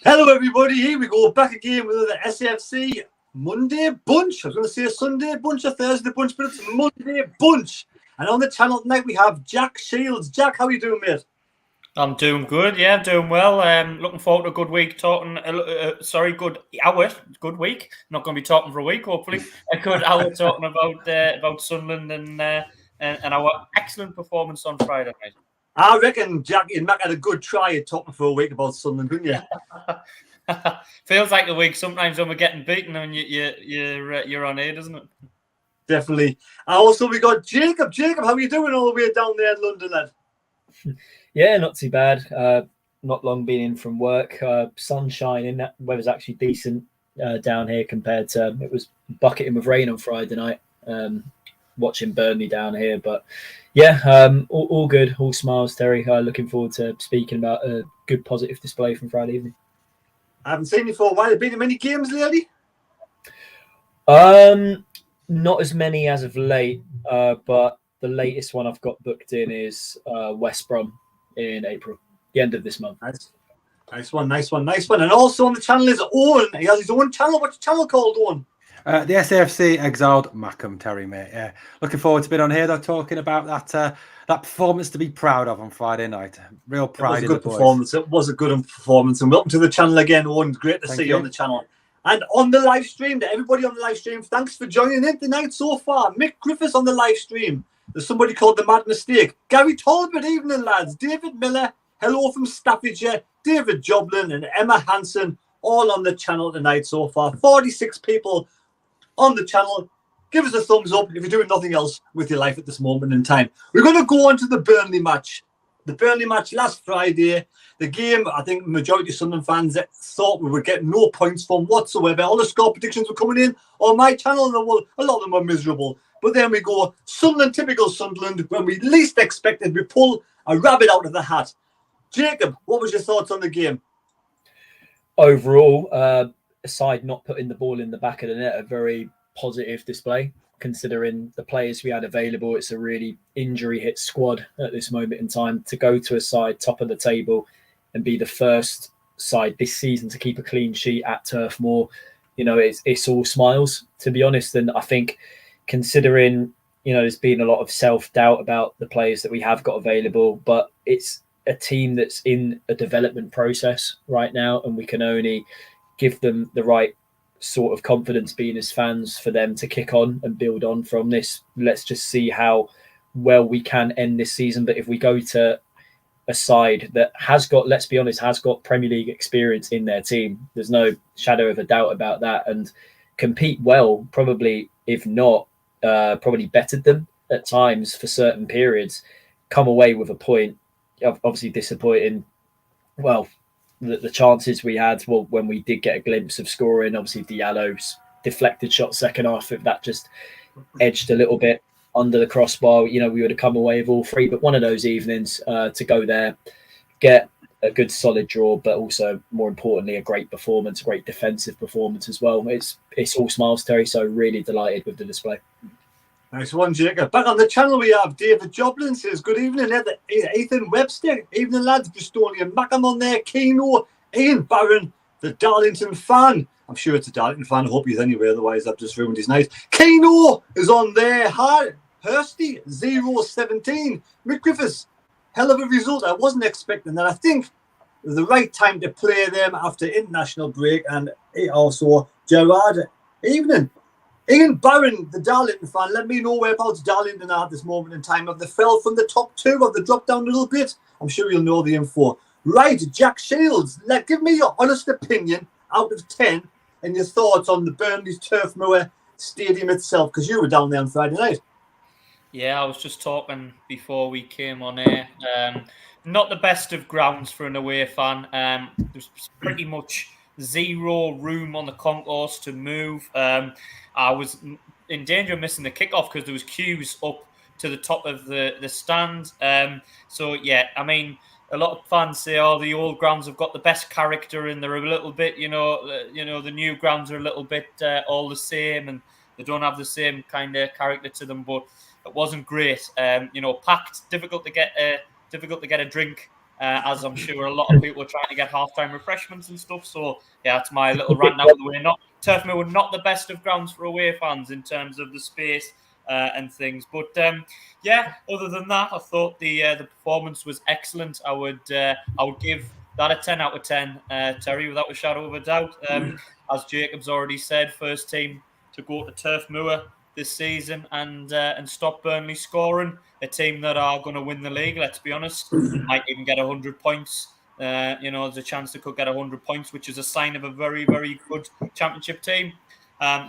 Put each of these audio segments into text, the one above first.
Hello everybody, here we go, back again with another SAFC Monday Bunch. I was going to say Sunday Bunch or Thursday Bunch, but it's Monday Bunch. And on the channel tonight we have Jack Shields. Jack, how are you doing, mate? I'm doing good, yeah, I'm doing well. Looking forward to a good week talking, good week. Not going to be talking for a week, hopefully. A good hour talking about Sunderland and our excellent performance on Friday night. I reckon Jack and Mac had a good try at talking for a week about Sunderland, didn't you? Feels like the week sometimes when we're getting beaten and you're on air, doesn't it? Definitely. Also, we got Jacob. Jacob, how are you doing all the way down there in London, lad? Yeah, not too bad. Not long been in from work. Sun shining. Weather's actually decent down here compared to it was bucketing with rain on Friday night. Watching Burnley down here, but yeah, all good, all smiles, Terry. Looking forward to speaking about a good positive display from Friday evening. I haven't seen you for a while. Have been in many games lately? Not as many as of late, but the latest one I've got booked in is West Brom in April, the end of this month. Nice one. And also on the channel is Owen. He has his own channel. What's the channel called, Owen? The SAFC Exiled Mackham, Terry, mate. Yeah, looking forward to being on here, though, talking about that performance to be proud of on Friday night. Real pride in the boys. It was a good performance. And welcome to the channel again, Owen. Great to see you on the channel. And on the live stream, to everybody on the live stream, thanks for joining in tonight so far. Mick Griffiths on the live stream. There's somebody called Themadmistake. Gary Talbot, evening, lads. David Miller, hello from Staffordshire. David Joblin and Emma Hansen, all on the channel tonight so far. 46 people on the channel. Give us a thumbs up if you're doing nothing else with your life at this moment in time. We're going to go on to the Burnley match. The Burnley match last Friday. The game, I think majority of Sunderland fans thought we would get no points from whatsoever. All the score predictions were coming in on my channel, and a lot of them were miserable. But then we go, Sunderland, typical Sunderland, when we least expected, we pull a rabbit out of the hat. Jacob, what was your thoughts on the game? Overall, aside not putting the ball in the back of the net, a very positive display considering the players we had available. It's a really injury hit squad at this moment in time. To go to a side top of the table and be the first side this season to keep a clean sheet at Turf Moor, you know, it's all smiles, to be honest. And I think considering, you know, there's been a lot of self-doubt about the players that we have got available, but it's a team that's in a development process right now, and we can only give them the right sort of confidence being as fans for them to kick on and build on from this. Let's just see how well we can end this season. But if we go to a side that has got, let's be honest, has got Premier League experience in their team, there's no shadow of a doubt about that, and compete well, probably, if not, probably bettered them at times for certain periods, come away with a point. Obviously disappointing. Well, the chances we had, well, when we did get a glimpse of scoring, obviously Diallo's deflected shot second half, if that just edged a little bit under the crossbar, you know, we would have come away with all three. But one of those evenings to go there, get a good solid draw, but also more importantly, a great performance, a great defensive performance as well. It's all smiles, Terry, so really delighted with the display. Nice one, Jacob. Back on the channel, we have David Joblin. Says, good evening. Ethan Webster. Evening, lads. Bristolian Mackham on there. Keno. Ian Barron, the Darlington fan. I'm sure it's a Darlington fan. I hope he's anyway. Otherwise, I've just ruined his night. Keno is on there. Hursty, 017. Mick Griffiths. Hell of a result. I wasn't expecting that. I think it was the right time to play them after international break. And also, Gerard. Evening. Ian Barron, the Darlington fan, let me know whereabouts Darlington are at this moment in time. Have they fell from the top two? Have they dropped down a little bit? I'm sure you'll know the info. Right, Jack Shields, give me your honest opinion out of 10 and your thoughts on the Burnley's Turf Moor Stadium itself, because you were down there on Friday night. Yeah, I was just talking before we came on air. Not the best of grounds for an away fan. There's pretty much zero room on the concourse to move. I was in danger of missing the kickoff because there was queues up to the top of the stand. So yeah, I mean, a lot of fans say, "Oh, the old grounds have got the best character, and they're a little bit, the new grounds are a little bit all the same, and they don't have the same kind of character to them." But it wasn't great. Packed, difficult to get a drink as I'm sure a lot of people are trying to get half-time refreshments and stuff. So, yeah, that's my little rant out of the way. Turf Moor were not the best of grounds for away fans in terms of the space and things. But, yeah, other than that, I thought the performance was excellent. I would give that a 10 out of 10, Terry, without a shadow of a doubt. As Jacob's already said, first team to go to Turf Moor this season and stop Burnley scoring. A team that are going to win the league, let's be honest, might even get 100 points. There's a chance they could get 100 points, which is a sign of a very, very good championship team.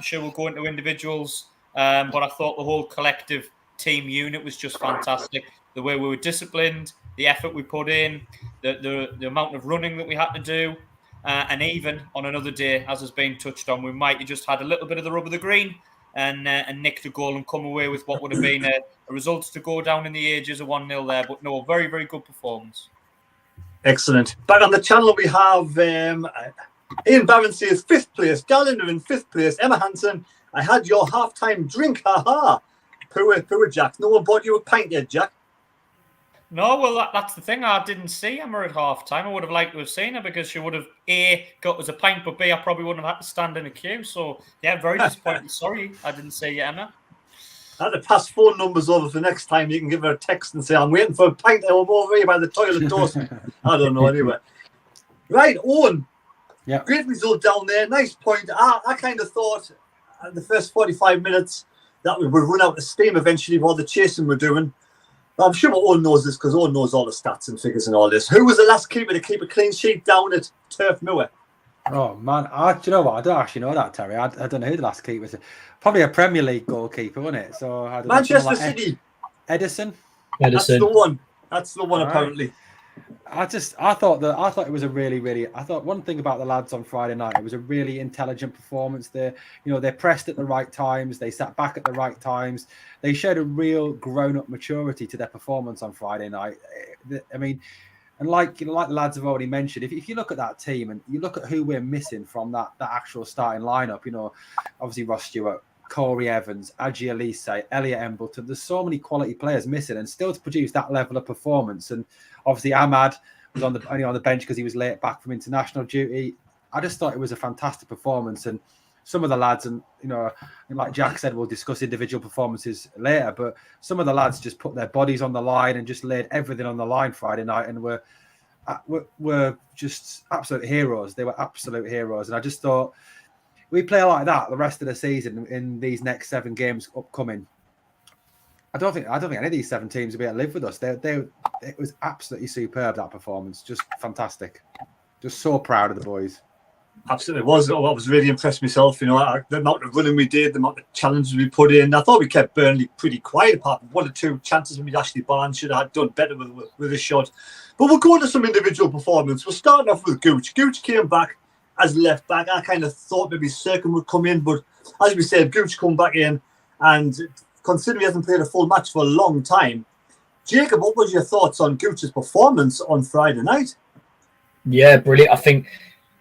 Sure, we'll go into individuals, but I thought the whole collective team unit was just fantastic. The way we were disciplined, the effort we put in, the amount of running that we had to do, and even on another day, as has been touched on, we might have just had a little bit of the rub of the green and nicked a goal and come away with what would have been a result to go down in the ages of 1-0 there. But no, very, very good performance. Excellent. Back on the channel, we have Ian Barron says 5th place, Darlin are in 5th place, Emma Hansen, I had your half-time drink, haha. Poor Jack. No one bought you a pint yet, Jack? No, well, that's the thing. I didn't see Emma at half-time. I would have liked to have seen her because she would have, A, got us a pint, but B, I probably wouldn't have had to stand in a queue. So, yeah, very disappointed. Sorry, I didn't see you, Emma. I had to pass phone numbers over for next time. You can give her a text and say, I'm waiting for a pint. I'm over here by the toilet door. I don't know, anyway. Right, Owen. Yeah. Great result down there. Nice point. I kind of thought in the first 45 minutes that we would run out of steam eventually with all the chasing we're doing. I'm sure Owen knows this because Owen knows all the stats and figures and all this. Who was the last keeper to keep a clean sheet down at Turf Moor? Oh, man. Do you know what? I don't actually know that, Terry. I don't know who the last keeper was. Probably a Premier League goalkeeper, wasn't it? So I don't Manchester know, City. Edison? That's the one. That's the one, apparently. I thought it was a really, I thought one thing about the lads on Friday night, it was a really intelligent performance. They pressed at the right times, they sat back at the right times, they showed a real grown-up maturity to their performance on Friday night. I mean, and like the lads have already mentioned, if you look at that team and you look at who we're missing from that actual starting lineup, obviously Ross Stewart, Corey Evans, Adji Elise, Elliot Embleton. There's so many quality players missing, and still to produce that level of performance. And obviously Ahmad was only on the bench because he was late back from international duty. I just thought it was a fantastic performance. And some of the lads, and like Jack said, we'll discuss individual performances later, but some of the lads just put their bodies on the line and just laid everything on the line Friday night, and were just absolute heroes. They were absolute heroes, and I just thought, we play like that the rest of the season in these next 7 games upcoming. I don't think any of these 7 teams will be able to live with us. It was absolutely superb, that performance. Just fantastic. Just so proud of the boys. Absolutely was. I was really impressed myself. The amount of running we did, the amount of challenges we put in. I thought we kept Burnley pretty quiet, apart from 1 or 2 chances when Ashley Barnes should have done better with a shot. But we'll go into some individual performance. We're starting off with Gooch. Gooch came back as left back. I kind of thought maybe Serkin would come in, but as we said, Gooch come back in, and considering he hasn't played a full match for a long time, Jacob, what was your thoughts on Gooch's performance on Friday night? Yeah, brilliant. I think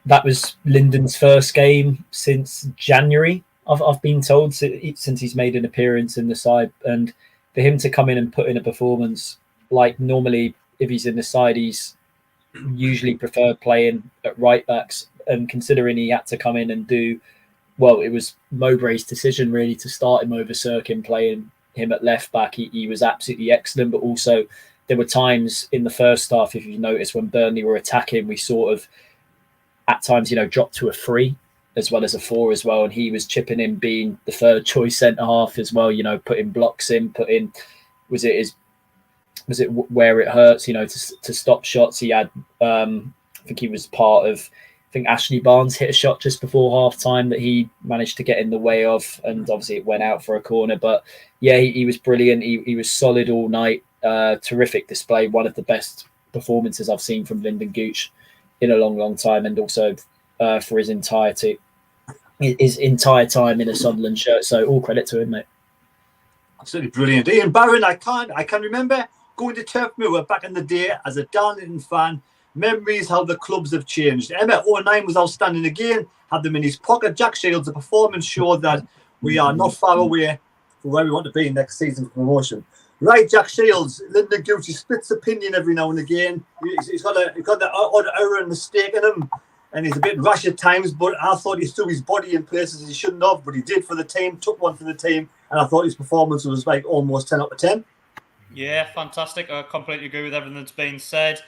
that was Lyndon's first game since January, I've been told, since he's made an appearance in the side, and for him to come in and put in a performance like normally if he's in the side, he's usually preferred playing at right backs. And considering he had to come in and it was Mowbray's decision really to start him over Serkin, playing him at left back. He was absolutely excellent, but also there were times in the first half, if you notice, when Burnley were attacking, we sort of at times, dropped to a 3 as well as a 4 as well. And he was chipping in, being the third choice centre half as well, putting blocks in, was it where it hurts, to stop shots. He had, I think he was part of, Ashley Barnes hit a shot just before half time that he managed to get in the way of, and obviously it went out for a corner. But yeah, he was brilliant. He was solid all night. Terrific display. One of the best performances I've seen from Lyndon Gooch in a long time, and also for his entire time in a Sunderland shirt. So all credit to him, mate. Absolutely brilliant. Ian Barron, I can remember going to Turf Moor back in the day as a Darlington fan. Memories how the clubs have changed. Emma 09 was outstanding again, had them in his pocket. Jack Shields, the performance showed that we are not far away from where we want to be next season for promotion. Right, Jack Shields, Lyndon Gooch, he splits opinion every now and again. He's got the odd error and mistake in him, and he's a bit rash at times, but I thought he threw his body in places he shouldn't have, but he did for the team, took one for the team, and I thought his performance was like almost 10 out of 10. Yeah, fantastic. I completely agree with everything that's been said.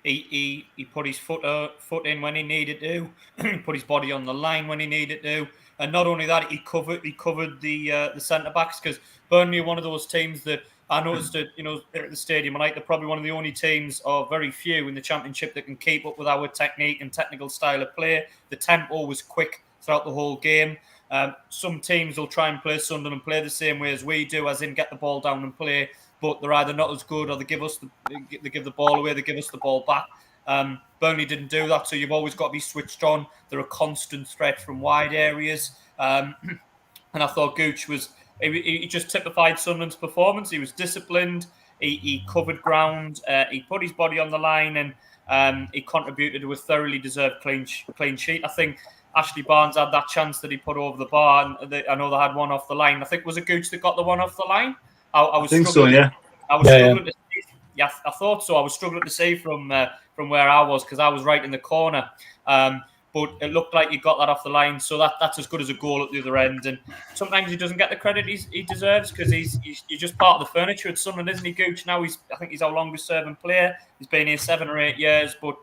He put his foot in when he needed to, put his body on the line when he needed to, and not only that, he covered the centre backs, because Burnley are one of those teams that I noticed that, at the stadium, they're probably one of the only teams, or very few in the Championship, that can keep up with our technique and technical style of play. The tempo was quick throughout the whole game. Some teams will try and play Sunderland and play the same way as we do, as in get the ball down and play, but they're either not as good, or they give the ball away, they give us the ball back. Burnley didn't do that, so you've always got to be switched on. They're a constant threat from wide areas. And I thought Gooch he just typified Sunderland's performance. He was disciplined, he covered ground, he put his body on the line, and he contributed to a thoroughly deserved clean sheet. I think Ashley Barnes had that chance that he put over the bar, and I know they had one off the line. I think, was it Gooch that got the one off the line? I think so, yeah. I was struggling to see. Yeah, I thought so. I was struggling to see from where I was, because I was right in the corner. But it looked like he got that off the line, so that's as good as a goal at the other end. And sometimes he doesn't get the credit he deserves, because he's just part of the furniture at Sunderland, isn't he, Gooch? Now I think he's our longest serving player. He's been here 7 or 8 years, but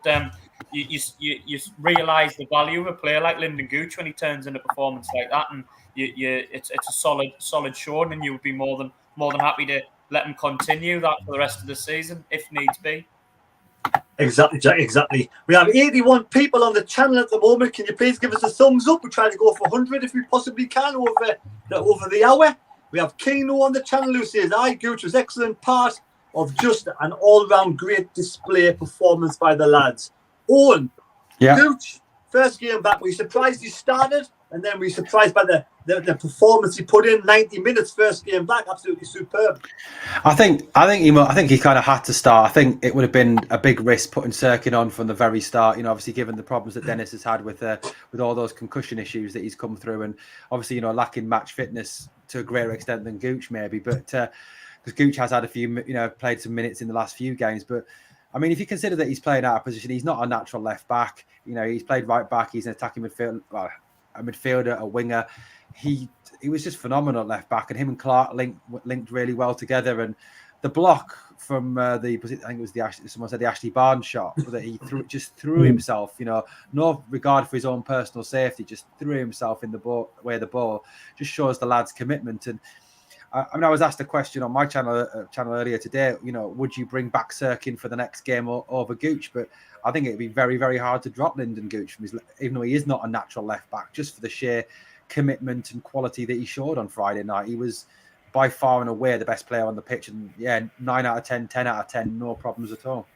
you realise the value of a player like Lyndon Gooch when he turns in a performance like that, and it's a solid showing, and you would be more than happy to let him continue that for the rest of the season if needs be. Exactly, Jack, exactly. We have 81 people on the channel at the moment. Can you please give us a thumbs up? We're trying to go for 100 if we possibly can over the hour. We have Keno on the channel who says, Gooch was excellent part of just an all-round great display performance by the lads. Owen, Gooch, first game back, were you surprised he started? And then were you surprised by the performance he put in? 90 minutes first game back, absolutely superb. I think he kind of had to start. I think it would have been a big risk putting Sirkin on from the very start. Obviously given the problems that Dennis has had with all those concussion issues that he's come through, and obviously lacking match fitness to a greater extent than Gooch maybe. But because Gooch has had a few, played some minutes in the last few games, but. I mean, if you consider that he's playing out of position, he's not a natural left back. He's played right back. He's an attacking midfielder, a midfielder, a winger. He was just phenomenal at left back, and him and Clark linked really well together. And the block from someone said the Ashley Barnes shot that he threw himself. No regard for his own personal safety, just threw himself in the ball, the ball. Just shows the lad's commitment. And I was asked a question on my channel earlier today. Would you bring back Sirkin for the next game over Gooch? But I think it'd be very, very hard to drop Lyndon Gooch from even though he is not a natural left back, just for the sheer commitment and quality that he showed on Friday night. He was by far and away the best player on the pitch, and 9 out of 10, 10 out of 10, no problems at all.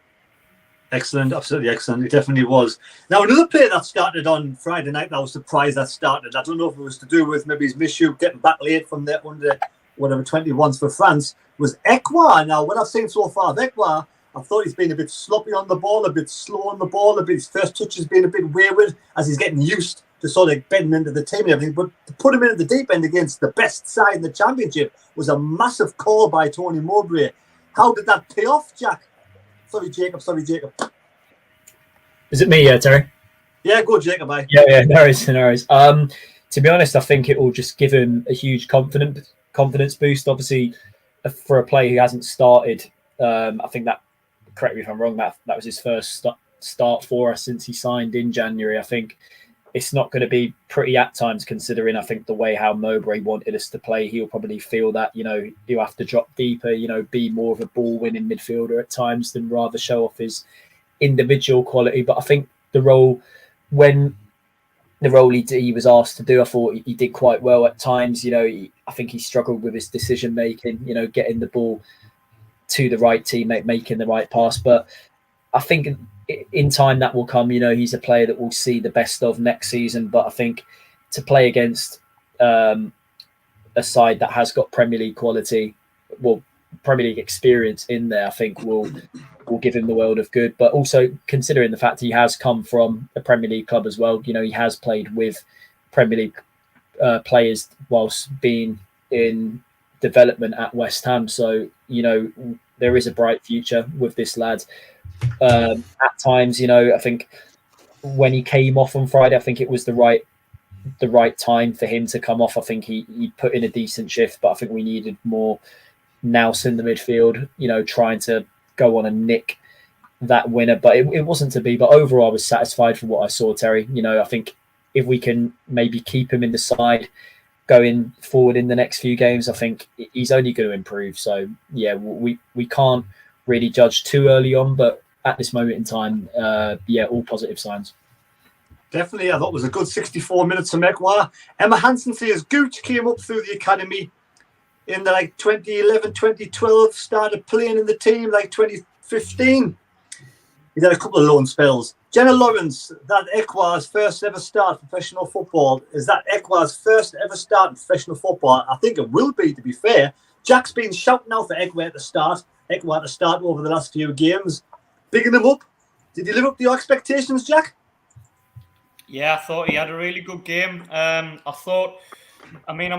Excellent, absolutely excellent. It definitely was. Now, another player that started on Friday night, I was surprised that started. I don't know if it was to do with maybe his Michoud getting back late from there under whatever 21s for France, was Ekwa. Now, what I've seen so far of Ekwa, I thought he's been a bit sloppy on the ball, a bit slow on the ball, his first touch has been a bit wayward as he's getting used to sort of bedding into the team and everything. But to put him in at the deep end against the best side in the Championship was a massive call by Tony Mowbray. How did that pay off, Jack? Sorry, Jacob. Is it me, Terry? Yeah, go, Jacob. Bye. Yeah, no worries. To be honest, I think it will just give him a huge confidence boost. Obviously, for a player who hasn't started, I think that, correct me if I'm wrong, that was his first start for us since he signed in January. I think it's not going to be pretty at times, considering I think the way how Mowbray wanted us to play. He'll probably feel that you have to drop deeper, be more of a ball-winning midfielder at times than rather show off his individual quality. But I think the role he was asked to do, I thought he did quite well at times. I think he struggled with his decision making, getting the ball to the right teammate, making the right pass. But I think in time that will come. He's a player that we'll see the best of next season. But I think to play against a side that has got Premier League quality, Premier League experience in there, I think will give him the world of good. But also considering the fact he has come from a Premier League club as well, he has played with Premier League players whilst being in development at West Ham. So, you know, there is a bright future with this lad. At times, you know, I think when he came off on Friday, I think it was the right time for him to come off. I think he put in a decent shift, but I think we needed more nous in the midfield, you know, trying to go on and nick that winner. But it wasn't to be. But overall, I was satisfied for what I saw, Terry. You know, I think if we can maybe keep him in the side going forward in the next few games, I think he's only going to improve. So, yeah, we can't really judge too early on, but at this moment in time, all positive signs. Definitely, I thought it was a good 64 minutes from Ekwa. Emma Hansen says Gooch came up through the academy in the 2011, 2012, started playing in the team 2015. He's had a couple of loan spells. Jenna Lawrence, that Ekwa's first ever start in professional football. Is that Ekwa's first ever start in professional football? I think it will be, to be fair. Jack's been shouting out for Ekwa to start. Ekwa to start over the last few games. Bigging him up. Did he live up to your expectations, Jack? Yeah, I thought he had a really good game. I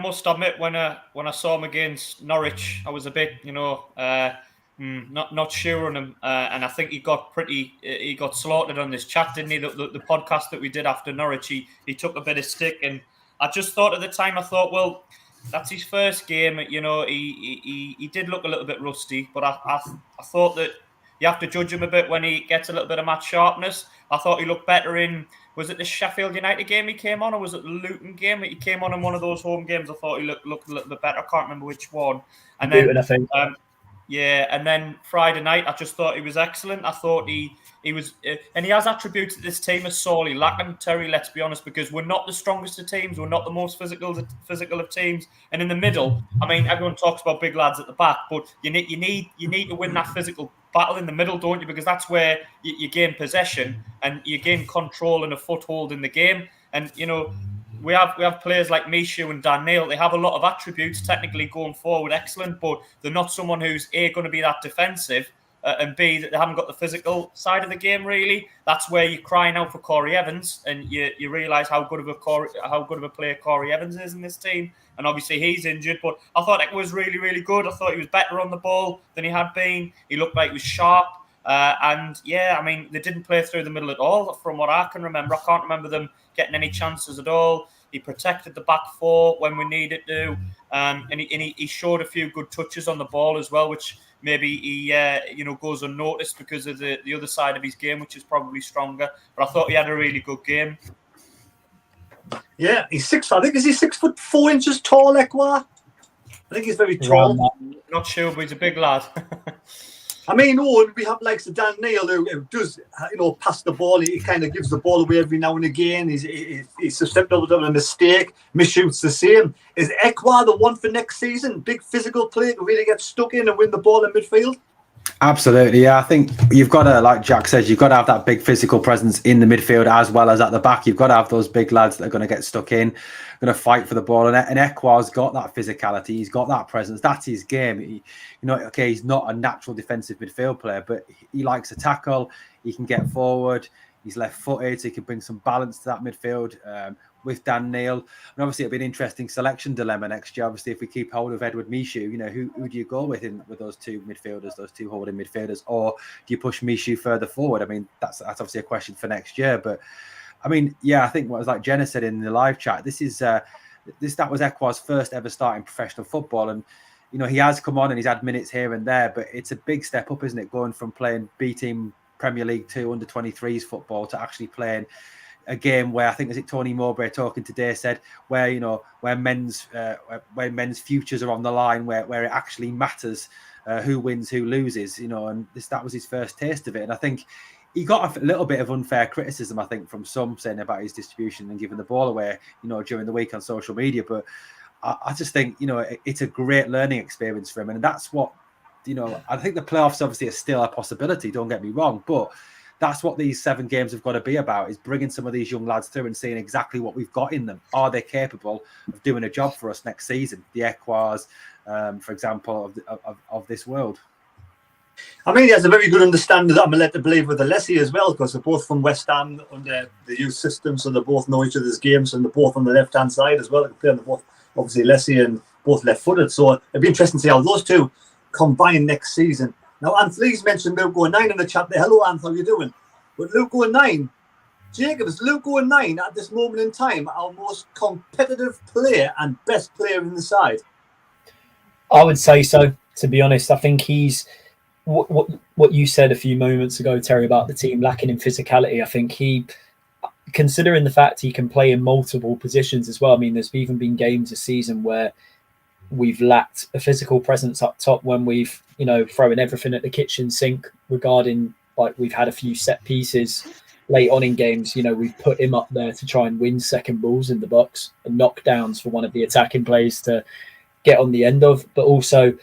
must admit, when I saw him against Norwich, I was a bit, not sure on him, and I think he got slaughtered on this chat, didn't he? The podcast that we did after Norwich, he took a bit of stick, and I just thought at the time, well, that's his first game. You know, he did look a little bit rusty, but I thought that you have to judge him a bit when he gets a little bit of match sharpness. I thought he looked better in. Was it the Sheffield United game he came on, or was it the Luton game that he came on in one of those home games? I thought he looked a little bit better. I can't remember which one. And then, Luton, I think. and then Friday night, I just thought he was excellent. I thought he was, and he has attributes that this team is sorely lacking, Terry, let's be honest, because we're not the strongest of teams, we're not the most physical of teams, and in the middle, I mean, everyone talks about big lads at the back, but you need to win that physical battle in the middle, don't you? Because that's where you gain possession and you gain control and a foothold in the game. And you know, we have players like Mishu and Dan Neil. They have a lot of attributes technically going forward, excellent, but they're not someone who's A, going to be that defensive, and B, that they haven't got the physical side of the game really. That's where you're crying out for Corey Evans, and you realise how good of a player Corey Evans is in this team. And obviously he's injured, but I thought it was really, really good. I thought he was better on the ball than he had been. He looked like he was sharp. And yeah, I mean, they didn't play through the middle at all, from what I can remember. I can't remember them getting any chances at all. He protected the back four when we needed to, and he showed a few good touches on the ball as well, which maybe he goes unnoticed because of the other side of his game, which is probably stronger. But I thought he had a really good game. Yeah, he's 6. I think is he 6'4" tall, Ekwa? I think he's very tall. Not sure, but he's a big lad. I mean, we have like Dan Neil who does, pass the ball. He kind of gives the ball away every now and again. He's susceptible to a mistake. Misshoots the same. Is Ekwa the one for next season? Big physical play to really get stuck in and win the ball in midfield? Absolutely, yeah. I think you've got to, like Jack says, you've got to have that big physical presence in the midfield as well as at the back. You've got to have those big lads that are going to get stuck in, going to fight for the ball. And Ekwa's got that physicality. He's got that presence. That's his game. He's not a natural defensive midfield player, but he likes to tackle. He can get forward. He's left-footed, so he can bring some balance to that midfield with Dan Neil. And obviously, it'll be an interesting selection dilemma next year. Obviously, if we keep hold of Edward Mishu, who do you go with those two midfielders, those two holding midfielders, or do you push Mishu further forward? I mean, that's obviously a question for next year. But I mean, yeah, I think what was like Jenna said in the live chat, that was Ekwa's first ever start in professional football, and he has come on and he's had minutes here and there, but it's a big step up, isn't it? Going from playing B team Premier League 2 under 23s football to actually playing a game where I think, is it Tony Mowbray talking today, said where men's futures are on the line, where it actually matters who wins, who loses, and that was his first taste of it. And I think he got a little bit of unfair criticism, I think, from some saying about his distribution and giving the ball away, during the week on social media. But I just think, it's a great learning experience for him. And that's what, I think the playoffs obviously are still a possibility, don't get me wrong, but that's what these 7 games have got to be about, is bringing some of these young lads through and seeing exactly what we've got in them. Are they capable of doing a job for us next season? The Ekwas, for example, of this world. I mean, he has a very good understanding that I'm led to believe with Alessi as well, because they're both from West Ham under the youth system, so they both know each other's games, and they're both on the left-hand side as well. They play on both, obviously, Alessi and both left-footed. So it'd be interesting to see how those two combine next season. Now, Anthony's mentioned Luke 09 in the chat there. Hello, Anthony, how you doing? But Luke 09, Jacob, is Luke 09 at this moment in time our most competitive player and best player in the side? I would say so, to be honest. I think he's what you said a few moments ago, Terry, about the team lacking in physicality. I think he, considering the fact he can play in multiple positions as well. I mean, there's even been games this season where we've lacked a physical presence up top when we've, throwing everything at the kitchen sink regarding, like, we've had a few set pieces late on in games. We've put him up there to try and win second balls in the box and knockdowns for one of the attacking plays to get on the end of. But also,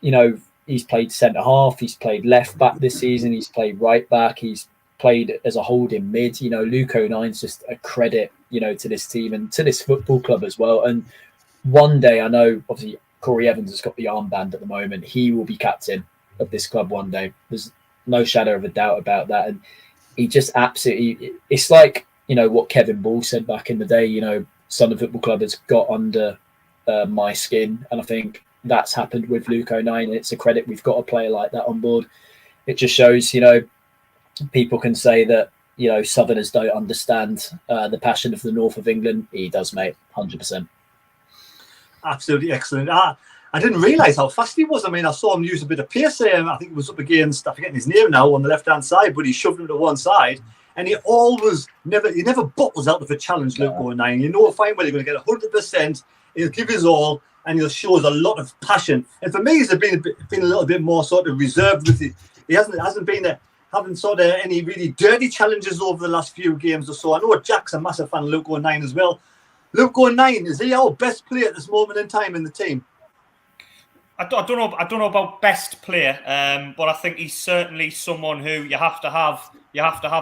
he's played centre half, he's played left back this season, he's played right back, he's played as a holding mid. Luke 09's just a credit, to this team and to this football club as well. And one day, I know obviously Corey Evans has got the armband at the moment. He will be captain of this club one day. There's no shadow of a doubt about that. And he just absolutely, it's like, what Kevin Ball said back in the day, Sunderland Football Club has got under my skin. And I think that's happened with Luke 09. And it's a credit we've got a player like that on board. It just shows, people can say that, Southerners don't understand the passion of the north of England. He does, mate, 100%. Absolutely excellent. I didn't realise how fast he was. I mean, I saw him use a bit of pace there. I think it was up against, I'm forgetting his name now, on the left-hand side, but he shoved him to one side. And he never buckles out of a challenge, Luke 09. Fine well, you're going to get 100%. He'll give his all, and he'll show us a lot of passion. And for me, he's been a little bit more sort of reserved with it. He hasn't been having sort of any really dirty challenges over the last few games or so. I know Jack's a massive fan of Luke 09 as well. Luke 09, is he our best player at this moment in time in the team? I don't know about best player, but I think he's certainly someone who you have to have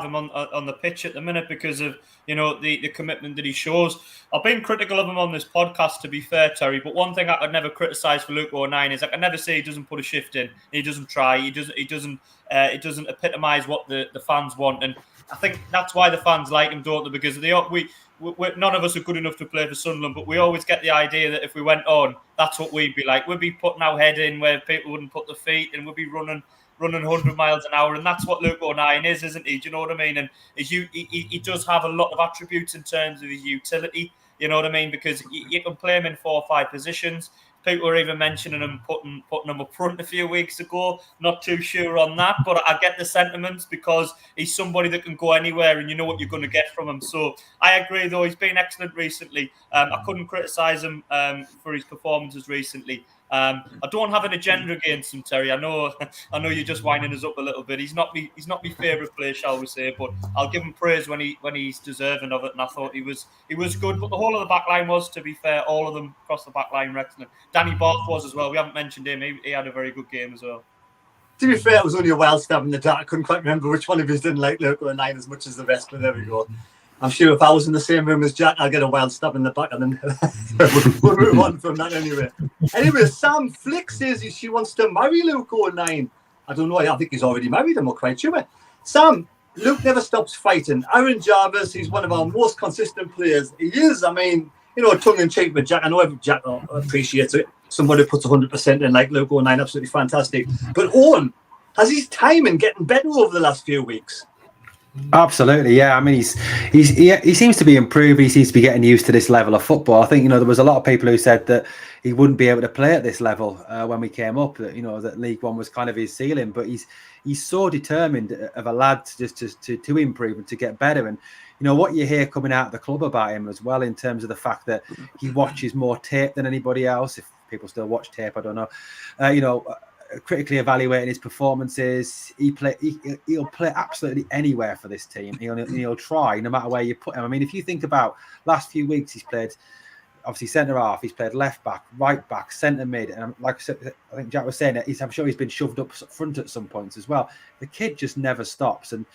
him on the pitch at the minute because of the commitment that he shows. I've been critical of him on this podcast, to be fair, Terry. But one thing I could never criticise for Luke 09 is I can never say he doesn't put a shift in. He doesn't try. He doesn't epitomise what the fans want, and I think that's why the fans like him, don't they? Because none of us are good enough to play for Sunderland, but we always get the idea that if we went on, that's what we'd be like. We'd be putting our head in where people wouldn't put their feet, and we'd be running 100 miles an hour, and that's what Luke 09 is, isn't he? Do you know what I mean? And he does have a lot of attributes in terms of his utility. You know what I mean? Because you can play him in 4 or 5 positions. People were even mentioning him putting him up front a few weeks ago. Not too sure on that, but I get the sentiments because he's somebody that can go anywhere and you know what you're going to get from him. So I agree, though. He's been excellent recently. I couldn't criticise him for his performances recently. I don't have an agenda against him, Terry. I know you're just winding us up a little bit. He's not my favourite player, shall we say, but I'll give him praise when he's deserving of it. And I thought he was good, but the whole of the back line was, to be fair, all of them across the back line were excellent. Danny Barth was as well. We haven't mentioned him. He had a very good game as well. To be fair, it was only a wild stab in the dark. I couldn't quite remember which one of us didn't like Luke 09 as much as the rest, but there we go. I'm sure if I was in the same room as Jack, I'd get a wild stab in the back, and then we'll move on from that anyway. Anyway, Sam Flick says she wants to marry Luke 09. I don't know. I think he's already married. I'm not quite sure. Sam, Luke never stops fighting. Aaron Jarvis, he's one of our most consistent players. He is. I mean, tongue in cheek with Jack. I know every Jack appreciates it. Somebody who puts 100% in, like Luke 09, absolutely fantastic. But Owen, has his timing getting better over the last few weeks? Absolutely, yeah. I mean, he seems to be improving. He seems to be getting used to this level of football. I think there was a lot of people who said that he wouldn't be able to play at this level when we came up. That that League One was kind of his ceiling. But he's so determined of a lad to improve and to get better. And what you hear coming out of the club about him as well, in terms of the fact that he watches more tape than anybody else. If people still watch tape, I don't know. Critically evaluating his performances, he'll play absolutely anywhere for this team. He'll try no matter where you put him. I mean, if you think about last few weeks, he's played obviously centre half, he's played left back, right back, centre mid, and like I said, I think Jack was saying that I'm sure he's been shoved up front at some points as well. The kid just never stops, and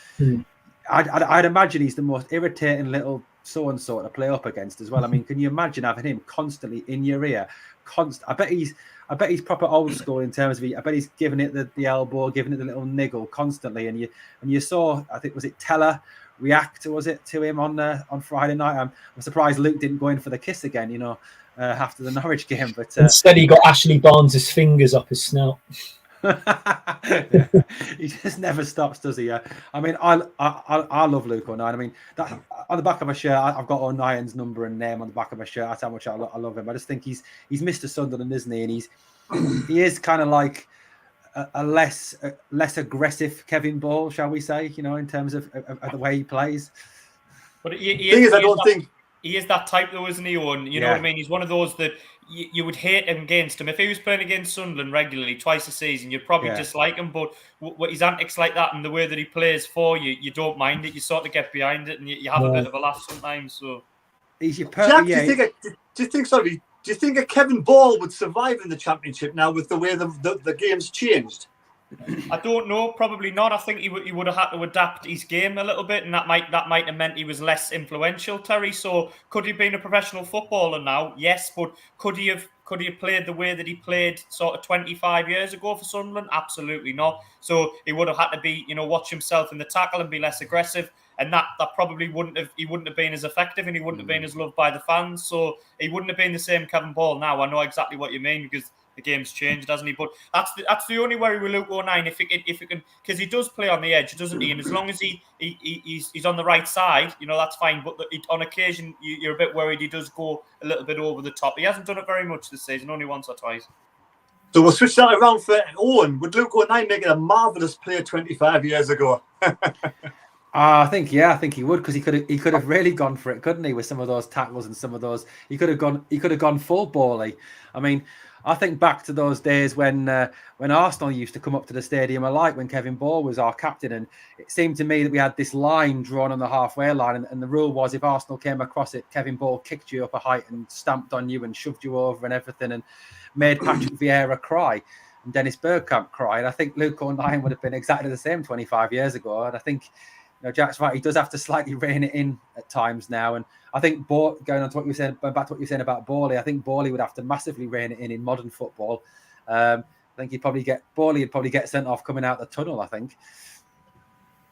I'd imagine he's the most irritating little so and so to play up against as well. I mean, can you imagine having him constantly in your ear? I bet he's proper old school in terms of I bet he's giving it the elbow, giving it the little niggle constantly. And you saw, I think, was it Teller react, or was it, to him on Friday night? I'm surprised Luke didn't go in for the kiss again, after the Norwich game. But instead he got Ashley Barnes' fingers up his snout. Yeah. He just never stops, does he? I mean, I love Luke O'Nien. I mean, that on the back of my shirt, I've got O'Nien's number and name on the back of my shirt. That's how much I love him. I just think he's Mr. Sunderland, isn't he? And he is kind of like a less aggressive Kevin Ball, shall we say? In terms of the way he plays. But He is that type though, isn't he? Owen? You know what I mean? He's one of those that you would hate him against him. If he was playing against Sunderland regularly, twice a season, you'd probably dislike him. But his antics like that and the way that he plays for you, you don't mind it. You sort of get behind it and you have a bit of a laugh sometimes. So, he's your Jack, do you think a Kevin Ball would survive in the Championship now with the way the game's changed? I don't know. Probably not. I think he would have had to adapt his game a little bit, and that might have meant he was less influential, Terry. So could he have been a professional footballer now? Yes, but could he have played the way that he played sort of 25 years ago for Sunderland? Absolutely not. So he would have had to be, watch himself in the tackle and be less aggressive. And that probably wouldn't have been as effective, and he wouldn't have been as loved by the fans. So he wouldn't have been the same Kevin Ball now. I know exactly what you mean, because the game's changed, hasn't he? But that's the only worry with Luke O'Nien, if it can, because he does play on the edge, doesn't he? And as long as he's on the right side, that's fine. But on occasion, you're a bit worried he does go a little bit over the top. He hasn't done it very much this season, only once or twice. So we'll switch that around for Owen. Would Luke O'Nien make it a marvellous player 25 years ago? I think he would, because he could have really gone for it, couldn't he? With some of those tackles and some of those, he could have gone full Bally. I mean, I think back to those days when Arsenal used to come up to the stadium alike when Kevin Ball was our captain, and it seemed to me that we had this line drawn on the halfway line, and the rule was if Arsenal came across it, Kevin Ball kicked you up a height and stamped on you and shoved you over and everything, and made Patrick Vieira cry and Dennis Bergkamp cry. And I think Luke O'Nien would have been exactly the same 25 years ago. And I think, Jack's right, he does have to slightly rein it in at times now. And I think, going on to what you said, back to what you're saying about Bally, I think Bally would have to massively rein it in modern football. I think Bally would probably get sent off coming out the tunnel, I think.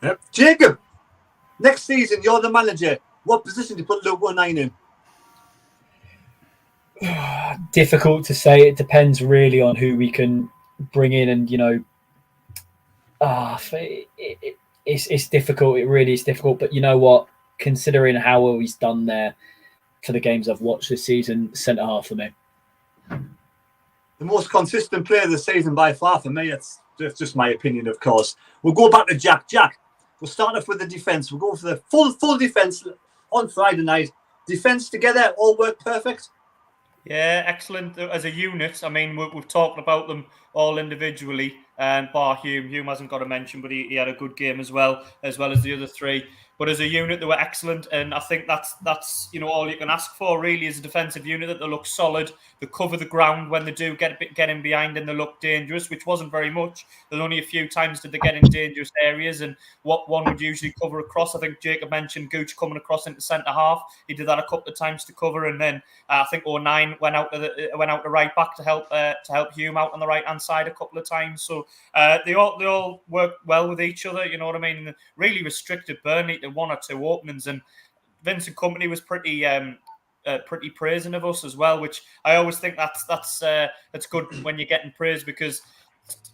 Yep. Jacob, next season, you're the manager. What position do you put Luke O'Nien in? Difficult to say. It depends really on who we can bring in, and it's difficult. It really is difficult. But you know what? Considering how well he's done there for the games I've watched this season, centre half for me. The most consistent player of the season by far for me. It's just my opinion, of course. We'll go back to Jack. Jack, we'll start off with the defence. We'll go for the full defence on Friday night. Defence together, all work perfect. Yeah, excellent as a unit. I mean, we've talked about them all individually, bar Hume. Hume hasn't got a mention, but he had a good game as well as the other three. But as a unit, they were excellent, and I think that's all you can ask for really as a defensive unit, that they look solid, they cover the ground when they do get in behind, and they look dangerous, which wasn't very much. There's only a few times did they get in dangerous areas, and what one would usually cover across. I think Jacob mentioned Gooch coming across into centre half. He did that a couple of times to cover, and then I think O'Nien went out to right back to help Hume out on the right hand side a couple of times. So they all work well with each other. You know what I mean? And really restricted Burnley to one or two openings, and Vincent Kompany was pretty praising of us as well, which I always think that's good when you're getting praise, because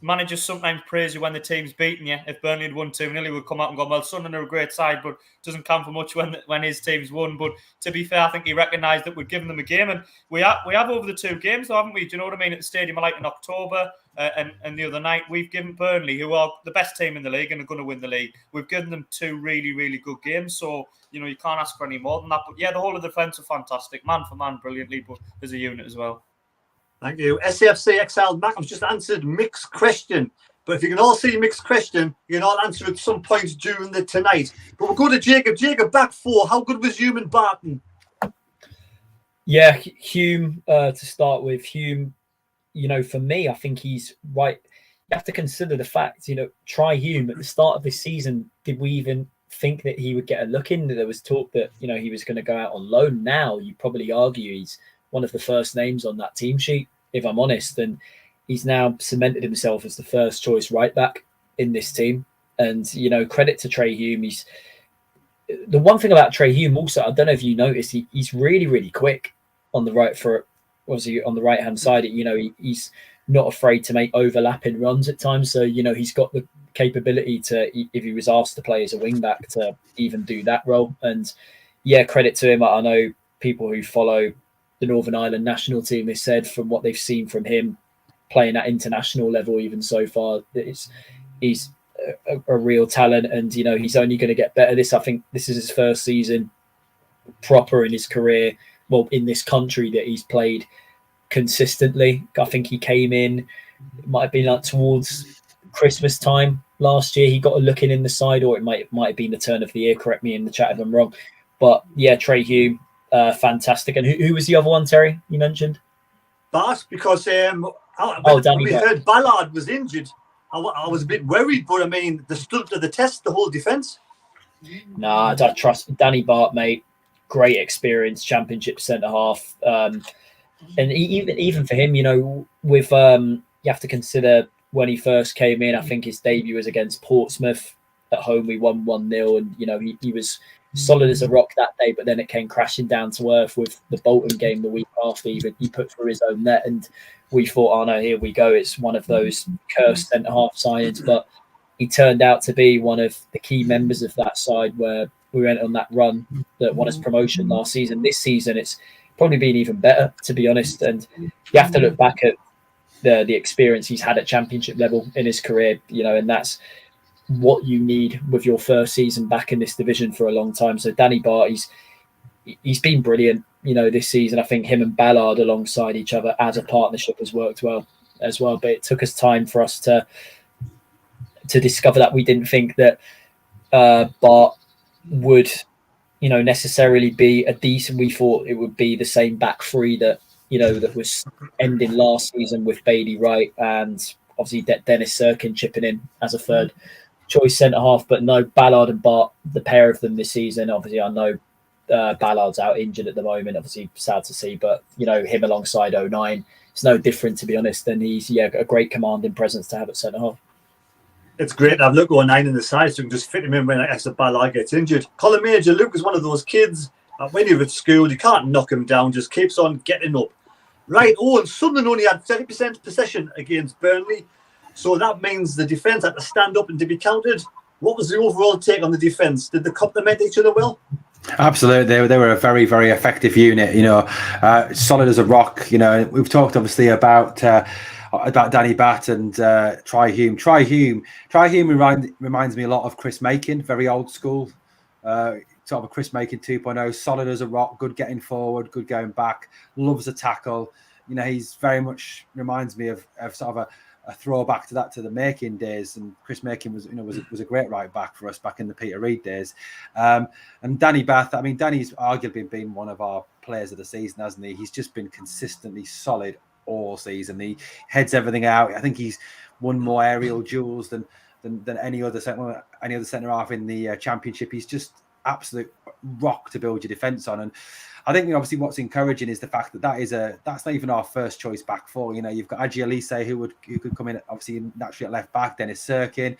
managers sometimes praise you when the team's beating you. If Burnley had won 2-0, he would come out and go, well, Sunderland are a great side, but it doesn't count for much when his team's won. But to be fair, I think he recognised that we'd given them a game, and we have over the two games, though, haven't we? Do you know what I mean? At the stadium, like in October and the other night, we've given Burnley, who are the best team in the league and are going to win the league, we've given them two really, really good games. So, you can't ask for any more than that. But yeah, the whole of the defence are fantastic, man for man, brilliantly, but as a unit as well. Thank you. SAFC Exiled Mac just answered Mick's question. But if you can all see Mick's question, you can all answer at some point during the tonight. But we'll go to Jacob. Jacob, back four. How good was Hume and Barton? Yeah, Hume, to start with. Hume, for me, I think he's right. You have to consider the fact, try Hume at the start of this season. Did we even think that he would get a look in. There was talk that, you know, he was going to go out on loan. Now you'd probably argue he's one of the first names on that team sheet, if I'm honest. And he's now cemented himself as the first choice right back in this team. And, you know, credit to Trey Hume. The one thing about Trey Hume also, I don't know if you noticed, he's really, really quick on the right hand side. You know, he's not afraid to make overlapping runs at times. So, you know, he's got the capability to, if he was asked to play as a wing back, to even do that role. And yeah, credit to him. I know people who follow the Northern Ireland national team has said from what they've seen from him playing at international level even so far, that he's a real talent. And, you know, he's only going to get better. I think this is his first season proper in his career, well, in this country, that he's played consistently. I think he came in, it might have been like towards Christmas time last year. He got a look in the side, or it might have been the turn of the year. Correct me in the chat if I'm wrong. But yeah, Trey Hume, fantastic. And who was the other one, Terry, you mentioned? Bart, because Danny we heard Ballard was injured. I was a bit worried, but I mean, they stood to the test, the whole defence. Nah, I trust Danny Bart, mate. Great experience, championship centre half. And even for him, you know, with you have to consider when he first came in, I think his debut was against Portsmouth at home. We won 1-0, and you know, he was solid as a rock that day, but then it came crashing down to earth with the Bolton game the week after. He put through his own net, and we thought, oh no, here we go. It's one of those cursed centre half signings, but he turned out to be one of the key members of that side where we went on that run that won us promotion last season. This season, it's probably been even better, to be honest. And you have to look back at the experience he's had at championship level in his career, you know, and that's what you need with your first season back in this division for a long time. So Danny Bart, he's been brilliant, you know, this season. I think him and Ballard alongside each other as a partnership has worked well as well. But it took us time for us to discover that. We didn't think that Bart would, you know, necessarily be a decent. We thought it would be the same back three that, you know, that was ending last season with Bailey Wright and obviously Dennis Sirkin chipping in as a third choice centre half. But no, Ballard and Bart, the pair of them this season. Obviously, I know Ballard's out injured at the moment. Obviously, sad to see, but you know, him alongside 09, it's no different, to be honest. And he's a great commanding presence to have at centre half. It's great to have Luke 09 in the side, so you can just fit him in when Exeter Ballard gets injured. Colin Major, Luke is one of those kids. When you're at school, you can't knock him down, just keeps on getting up. Right, and Sunderland only had 30% possession against Burnley, so that means the defence had to stand up and to be counted. What was the overall take on the defence? Did they complement each other well? Absolutely, they were a very, very effective unit. You know, solid as a rock. You know, we've talked obviously about Danny Batt and Trey Hume. Trey Hume reminds me a lot of Chris Makin, very old school. Sort of a Chris Makin 2.0, solid as a rock, good getting forward, good going back, loves a tackle. You know, he's very much reminds me of sort of a throwback to the Makin days. And Chris Makin was a great right back for us back in the Peter Reid days. And Danny Bath, I mean, Danny's arguably been one of our players of the season, hasn't he? He's just been consistently solid all season. He heads everything out. I think he's won more aerial duels than any other centre half in the championship. He's just absolute rock to build your defence on. And I think, obviously, what's encouraging is the fact that that's not even our first choice back four. You know, you've got Adji Elise who could come in, obviously, naturally at left back, Dennis Sirkin.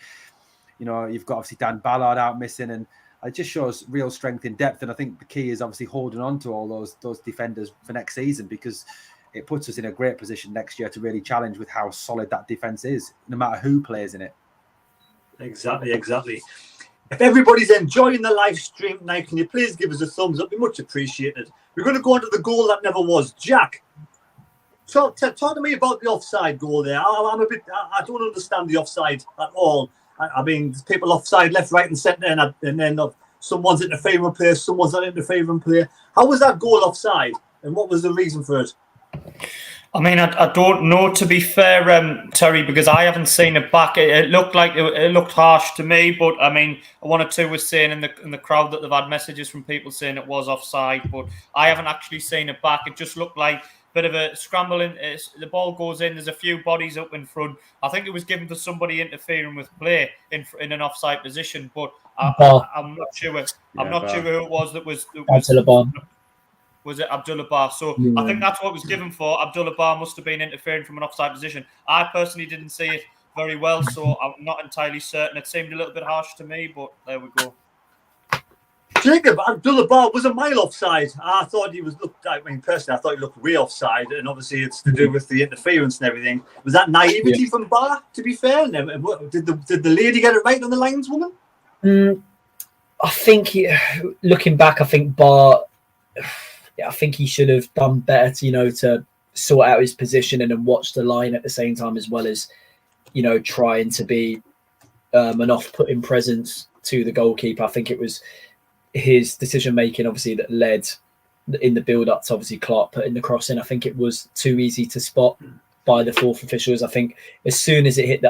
You know, you've got obviously Dan Ballard out missing, and it just shows real strength in depth. And I think the key is obviously holding on to all those defenders for next season, because it puts us in a great position next year to really challenge with how solid that defence is, no matter who plays in it. Exactly. If everybody's enjoying the live stream tonight, can you please give us a thumbs up? Be much appreciated. We're going to go on to the goal that never was. Jack, talk to me about the offside goal there. I don't understand the offside at all. I mean, there's people offside left, right, and centre, and then someone's interfering player, someone's not interfering player. How was that goal offside, and what was the reason for it? I mean, I don't know, to be fair, Terry, because I haven't seen it back. It looked like it looked harsh to me, but I mean, one or two were saying in the crowd that they've had messages from people saying it was offside, but I haven't actually seen it back. It just looked like bit of a scramble. The ball goes in. There's a few bodies up in front. I think it was given to somebody interfering with play in an offside position, but I'm not sure. I'm not sure who it was that was. Was it Abdullah Bar? So I think that's what it was given for. Abdullah Bar must have been interfering from an offside position. I personally didn't see it very well, so I'm not entirely certain. It seemed a little bit harsh to me, but there we go. Jacob, Abdullah Bar was a mile offside. I thought he was personally, I thought he looked way offside, and obviously it's to do with the interference and everything. Was that naivety from Bar, to be fair? Did the lady get it right on the lineswoman? I think, looking back, I think Bar... I think he should have done better to sort out his position and then watch the line at the same time, as well as, trying to be an off-putting presence to the goalkeeper. I think it was his decision-making, obviously, that led in the build-up to, obviously, Clark putting the cross in. I think it was too easy to spot by the fourth officials. I think as soon as it hit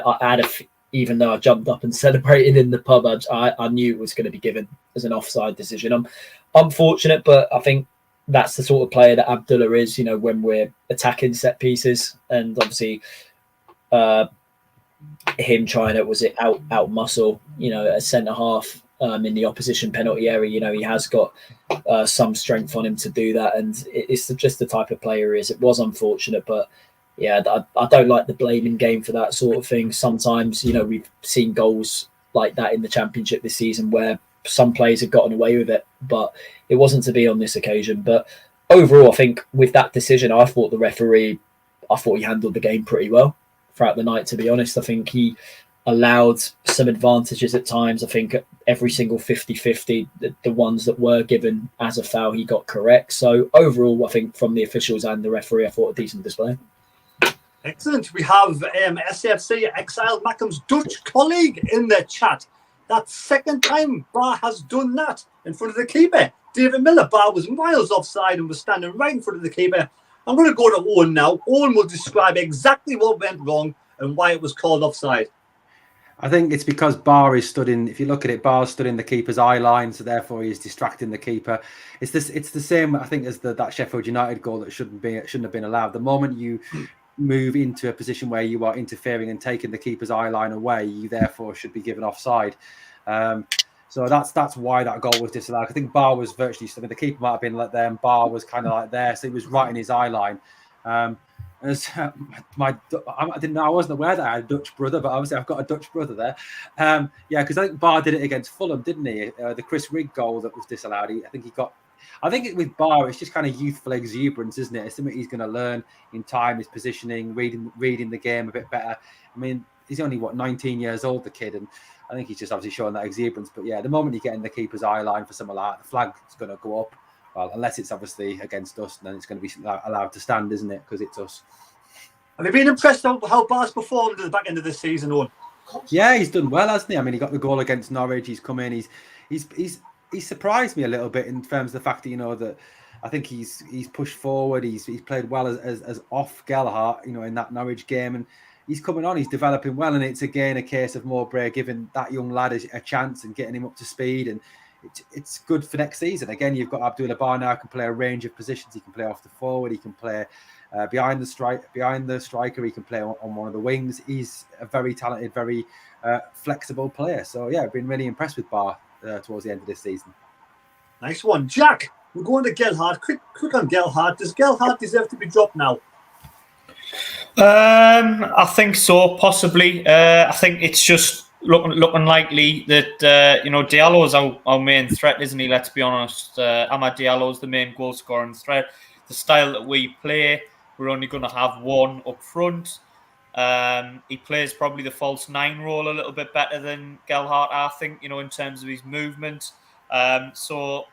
even though I jumped up and celebrated in the pub, I knew it was going to be given as an offside decision. I'm unfortunate, but I think that's the sort of player that Abdullah is, when we're attacking set pieces, and obviously him trying to, out muscle, a centre half in the opposition penalty area. He has got some strength on him to do that, and it's just the type of player he is. It was unfortunate, but yeah, I don't like the blaming game for that sort of thing. Sometimes, we've seen goals like that in the Championship this season where some players have gotten away with it, but it wasn't to be on this occasion. But overall, I think with that decision, I thought he handled the game pretty well throughout the night, to be honest. I think he allowed some advantages at times. I think every single 50-50, the ones that were given as a foul, he got correct. So overall, I think from the officials and the referee, I thought a decent display. Excellent. We have SAFC exiled Mackham's Dutch colleague in the chat. That's second time Bar has done that in front of the keeper. David Miller. Bar was miles offside and was standing right in front of the keeper. I'm going to go to Owen now. Owen will describe exactly what went wrong and why it was called offside. I think it's because Bar is stood in. If you look at it, Bar's stood in the keeper's eye line, so therefore he's distracting the keeper. It's the same, I think, as that Sheffield United goal that shouldn't have been allowed. The moment you move into a position where you are interfering and taking the keeper's eye line away, you therefore should be given offside. So that's why that goal was disallowed. I think Bar was virtually, the keeper might have been like there, and Bar was kind of like there, so he was right in his eye line. I wasn't aware that I had a Dutch brother, but obviously I've got a Dutch brother there. Because I think Bar did it against Fulham, didn't he? The Chris Rigg goal that was disallowed. I think with Bar, it's just kind of youthful exuberance, isn't it? It's something he's going to learn in time, his positioning, reading the game a bit better. I mean, he's only, 19 years old, the kid, and I think he's just obviously showing that exuberance. But yeah, the moment you get in the keeper's eye line for something like that, the flag's going to go up. Well, unless it's obviously against us, then it's going to be allowed to stand, isn't it? Because it's us. Have you been impressed how Bar's performed at the back end of this season, Owen? Yeah, he's done well, hasn't he? I mean, he got the goal against Norwich. He's come in. He's surprised me a little bit in terms of the fact that, that I think he's pushed forward. He's played well as off Gelhardt, in that Norwich game, and he's coming on. He's developing well, and it's again a case of Mowbray giving that young lad a chance and getting him up to speed, and it's good for next season. Again, you've got Abdullah Bar now, can play a range of positions. He can play off the forward. He can play behind the striker. He can play on one of the wings. He's a very talented, very flexible player. So yeah, I've been really impressed with Bar towards the end of this season. Nice one, Jack. We're going to Gelhardt. Quick on Gelhardt. Does Gelhardt deserve to be dropped now? I think so, possibly. I think it's just looking likely that Diallo is our main threat, isn't he? Let's be honest. Amad Diallo is the main goal scoring threat. The style that we play, we're only going to have one up front. He plays probably the false nine role a little bit better than Gelhardt, I think, in terms of his movement. So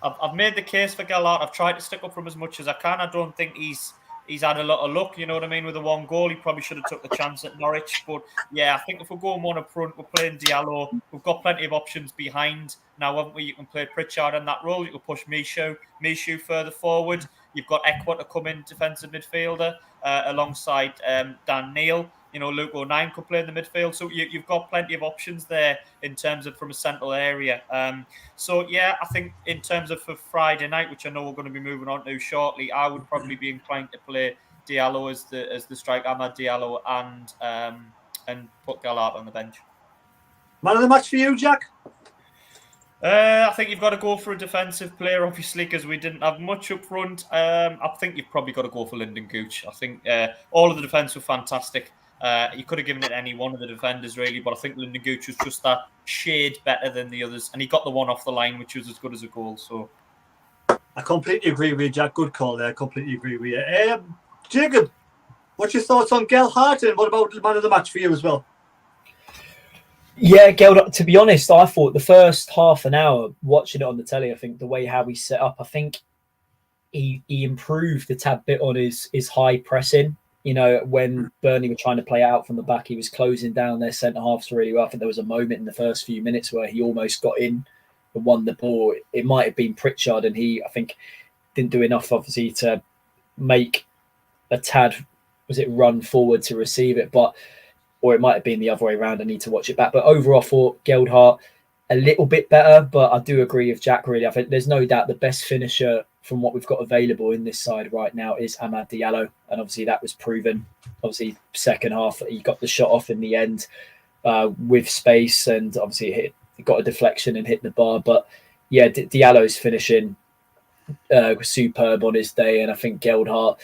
I've made the case for Gelhardt. I've tried to stick up for him as much as I can. I don't think he's had a lot of luck, you know what I mean, with the one goal. He probably should have took the chance at Norwich. But yeah, I think if we're going one up front, we're playing Diallo. We've got plenty of options behind now, haven't we? You can play Pritchard in that role. You can push Mishu further forward. You've got Ekwa to come in, defensive midfielder, alongside Dan Neil. Luke O'Nien could play in the midfield. So you've got plenty of options there in terms of from a central area. So yeah, I think in terms of for Friday night, which I know we're going to be moving on to shortly, I would probably be inclined to play Diallo as the striker, Amad Diallo, and put Gallard on the bench. Man of the match for you, Jack? I think you've got to go for a defensive player, obviously, because we didn't have much up front. I think you've probably got to go for Lyndon Gooch. I think all of the defence were fantastic. You could have given it any one of the defenders, really, but I think Lyndon Gooch was just that shade better than the others, and he got the one off the line, which was as good as a goal. So I completely agree with you, Jack. Good call there. I completely agree with you. Jacob, what's your thoughts on Gelhardt, and what about man of the match for you as well? Yeah, Gelhardt, to be honest, I thought the first half an hour watching it on the telly, I think the way how he set up, I think he improved a tad bit on his high pressing. When Burnley were trying to play out from the back, he was closing down their centre halves really well. I think there was a moment in the first few minutes where he almost got in and won the ball. It might have been Pritchard, and he, I think, didn't do enough, obviously, to make a tad, run forward to receive it, or it might have been the other way around. I need to watch it back. But overall, I thought Gelhardt a little bit better, but I do agree with Jack, really. I think there's no doubt the best finisher from what we've got available in this side right now is Amad Diallo. And obviously that was proven. Obviously, second half, he got the shot off in the end with space, and obviously he got a deflection and hit the bar. But yeah, Diallo's finishing was superb on his day. And I think Gelhardt,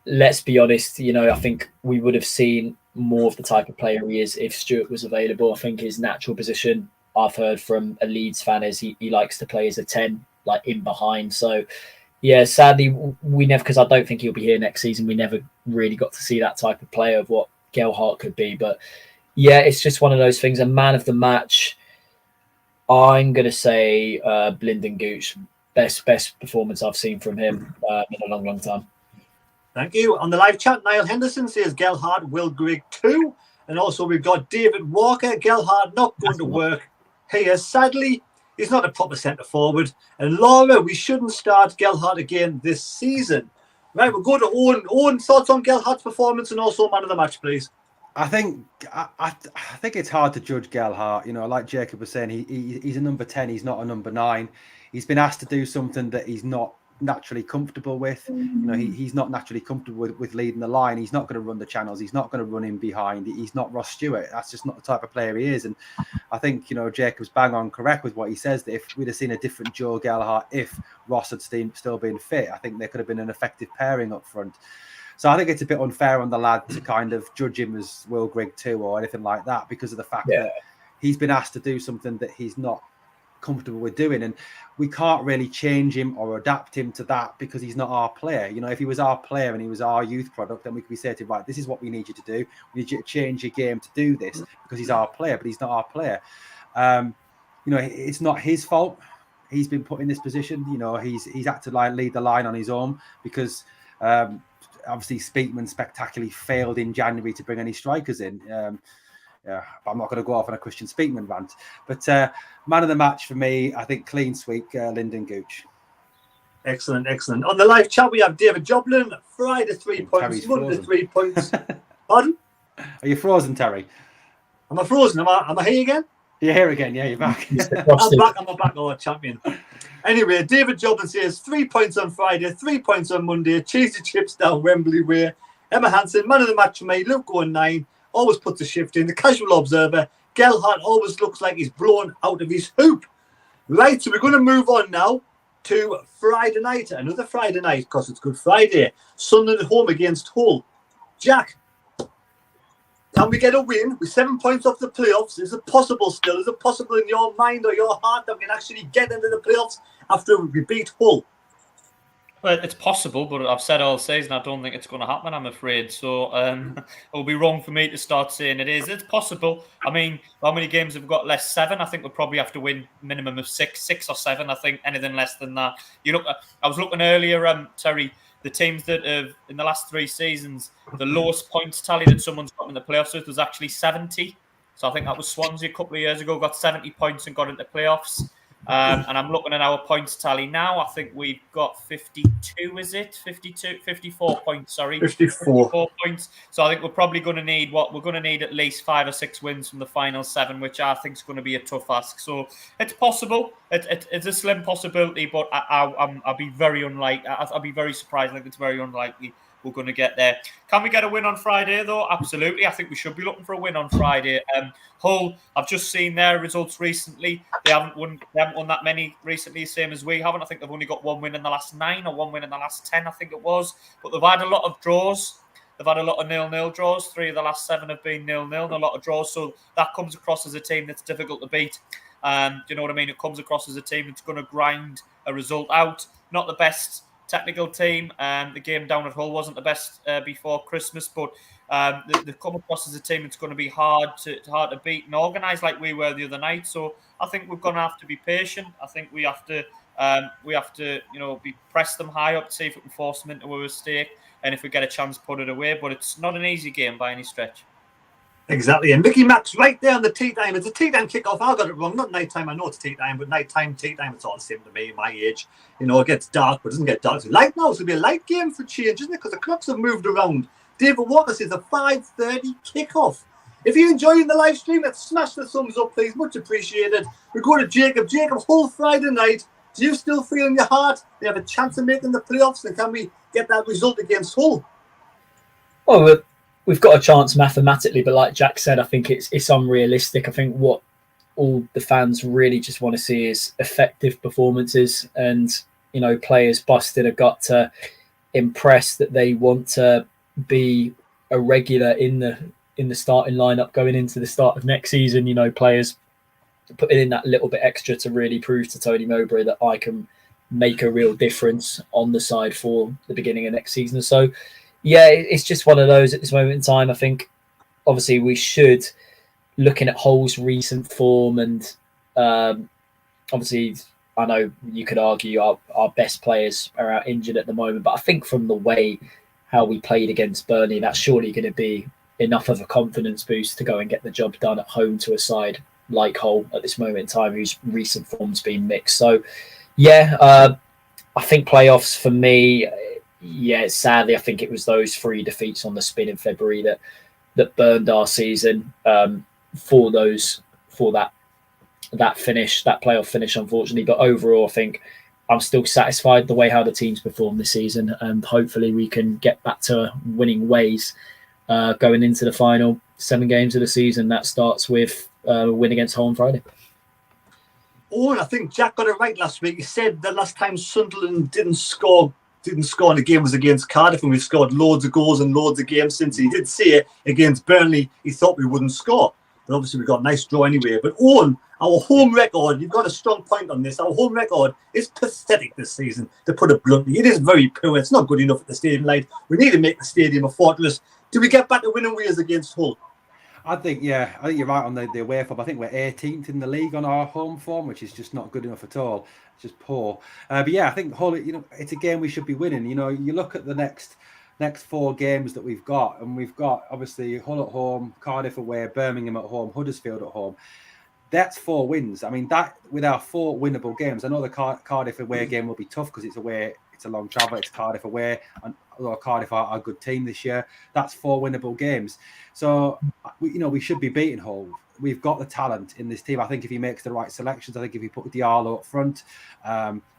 let's be honest, I think we would have seen more of the type of player he is if Stuart was available. I think his natural position, I've heard from a Leeds fan, is he likes to play as a 10, like in behind. So yeah, sadly we never, because I don't think he'll be here next season, we never really got to see that type of player of what Gelhardt could be. But yeah, it's just one of those things. A man of the match, I'm going to say Lyndon Gooch. Best performance I've seen from him in a long time. Thank you. On the live chat, Niall Henderson says Gelhardt, Will Grigg 2. And also we've got David Walker. Gelhardt not going to work here. Sadly, he's not a proper centre forward. And Laura, we shouldn't start Gelhardt again this season. Right, we'll go to Owen. Owen, thoughts on Gelhardt's performance and also man of the match, please. I think it's hard to judge Gelhardt. Like Jacob was saying, he's a number 10. He's not a number 9. He's been asked to do something that he's not naturally comfortable with. He's not naturally comfortable with leading the line. He's not going to run the channels. He's not going to run in behind. He's not Ross Stewart. That's just not the type of player he is. And I think Jacob's bang on correct with what he says, that if we'd have seen a different Joe Gelhardt, if Ross had still been fit, I think there could have been an effective pairing up front. So I think it's a bit unfair on the lad to kind of judge him as Will Grigg 2 or anything like that, because of the fact that he's been asked to do something that he's not comfortable with doing, and we can't really change him or adapt him to that because he's not our player. If he was our player and he was our youth product, then we could be saying to him, right, this is what we need you to do. We need you to change your game to do this because he's our player, but he's not our player. It's not his fault. He's been put in this position. He's had to lead the line on his own because obviously Speakman spectacularly failed in January to bring any strikers in. I'm not going to go off on a Christian Speakman rant, but man of the match for me, I think clean sweep, Lyndon Gooch. Excellent. On the live chat, we have David Joblin. Friday 3 points, Monday 3 points. Pardon? Are you frozen, Terry? Am I frozen? Am I here again? You're here again. Yeah, you're back. I'm back. Oh, champion. Anyway, David Joblin says 3 points on Friday, 3 points on Monday. Cheesy chips down Wembley way. Emma Hansen, man of the match for me. Luke going 9. Always puts a shift in. The casual observer, Gelhardt always looks like he's blown out of his hoop. Right, so we're going to move on now to Friday night. Another Friday night, because it's Good Friday. Sunderland at home against Hull. Jack, can we get a win with 7 points off the playoffs? Is it possible still? Is it possible in your mind or your heart that we can actually get into the playoffs after we beat Hull? Well, it's possible, but I've said all season I don't think it's going to happen, I'm afraid. So it'll be wrong for me to start saying it is. It's possible. I mean, how many games have we got left? 7. I think we'll probably have to win minimum of 6 or 7. I think anything less than that. I was looking earlier, Terry, the teams that have, in the last 3 seasons, the lowest points tally that someone's got in the playoffs with was actually 70. So I think that was Swansea a couple of years ago, got 70 points and got into playoffs. And I'm looking at our points tally now. I think we've got 52, is it? 54 points, sorry. 54 points. So I think we're probably going to need we're going to need at least 5 or 6 wins from the final 7, which I think is going to be a tough ask. So it's possible. It's a slim possibility, but I'll be very unlikely. I'll be very surprised. I think it's very unlikely we're going to get there. Can we get a win on Friday, though? Absolutely. I think we should be looking for a win on Friday. Hull, I've just seen their results recently. They haven't won that many recently, same as we haven't. I think they've only got 1 win in the last 9 or 1 win in the last 10, I think it was. But they've had a lot of draws. They've had a lot of 0-0 draws. 3 of the last 7 have been 0-0 and a lot of draws. So that comes across as a team that's difficult to beat. Do you know what I mean? It comes across as a team that's going to grind a result out. Not the best technical team. The game down at Hull wasn't the best before Christmas, but they come across as a team that's going to be hard to beat and organise like we were the other night. So I think we're going to have to be patient. I think we have to press them high up to see if we can force them into a mistake, and if we get a chance, put it away. But it's not an easy game by any stretch. Exactly, and Mickey Max right there on the tea time. It's a tea time kickoff. I got it wrong. Not night time. I know it's tea time, but night time, tea time. It's all the same to me. My age, it gets dark, but it doesn't get dark. It's light now. It's gonna be a light game for change, isn't it? Because the clocks have moved around. David Walker says a 5:30 kickoff. If you're enjoying the live stream, let's smash the thumbs up, please. Much appreciated. We go to Jacob. Jacob, whole Friday night. Do you still feel in your heart they have a chance of making the playoffs? And can we get that result against Hull? Well, we've got a chance mathematically, but like Jack said, I think it's unrealistic. I think what all the fans really just want to see is effective performances and, players busted a gut to impress, that they want to be a regular in the starting lineup going into the start of next season. Players putting in that little bit extra to really prove to Tony Mowbray that I can make a real difference on the side for the beginning of next season. So, yeah, it's just one of those at this moment in time. I think, obviously, we should, looking at Hull's recent form, and obviously, I know you could argue our best players are out injured at the moment, but I think from the way how we played against Burnley, that's surely going to be enough of a confidence boost to go and get the job done at home to a side like Hull at this moment in time, whose recent form's been mixed. So, yeah, I think playoffs for me, sadly, I think it was those 3 defeats on the spin in February that burned our season for that playoff finish, unfortunately. But overall, I think I'm still satisfied the way how the team's performed this season, and hopefully we can get back to winning ways going into the final 7 games of the season. That starts with a win against Hull on Friday. Oh, and I think Jack got it right last week. He said the last time Sunderland didn't score in a game was against Cardiff, and we've scored loads of goals and loads of games since. He did say against Burnley he thought we wouldn't score, but obviously we got a nice draw anyway. But Owen, our home record, you've got a strong point on this. Our home record is pathetic this season, to put it bluntly. It is very poor. It's not good enough at the Stadium Light. We need to make the stadium a fortress. Do we get back to winning ways against Hull? I think you're right on the away form. I think we're 18th in the league on our home form, which is just not good enough at all. It's just poor. But yeah, I think Hull, it's a game we should be winning. You look at the next 4 games that we've got, and we've got obviously Hull at home, Cardiff away, Birmingham at home, Huddersfield at home. That's 4 wins. I mean, that with our 4 winnable games. I know the Cardiff away game will be tough because it's away. It's a long travel. It's Cardiff away, and although Cardiff are a good team this year, that's 4 winnable games. So we should be beating Hull. We've got the talent in this team. I think if he makes the right selections, I think if he put Diallo up front,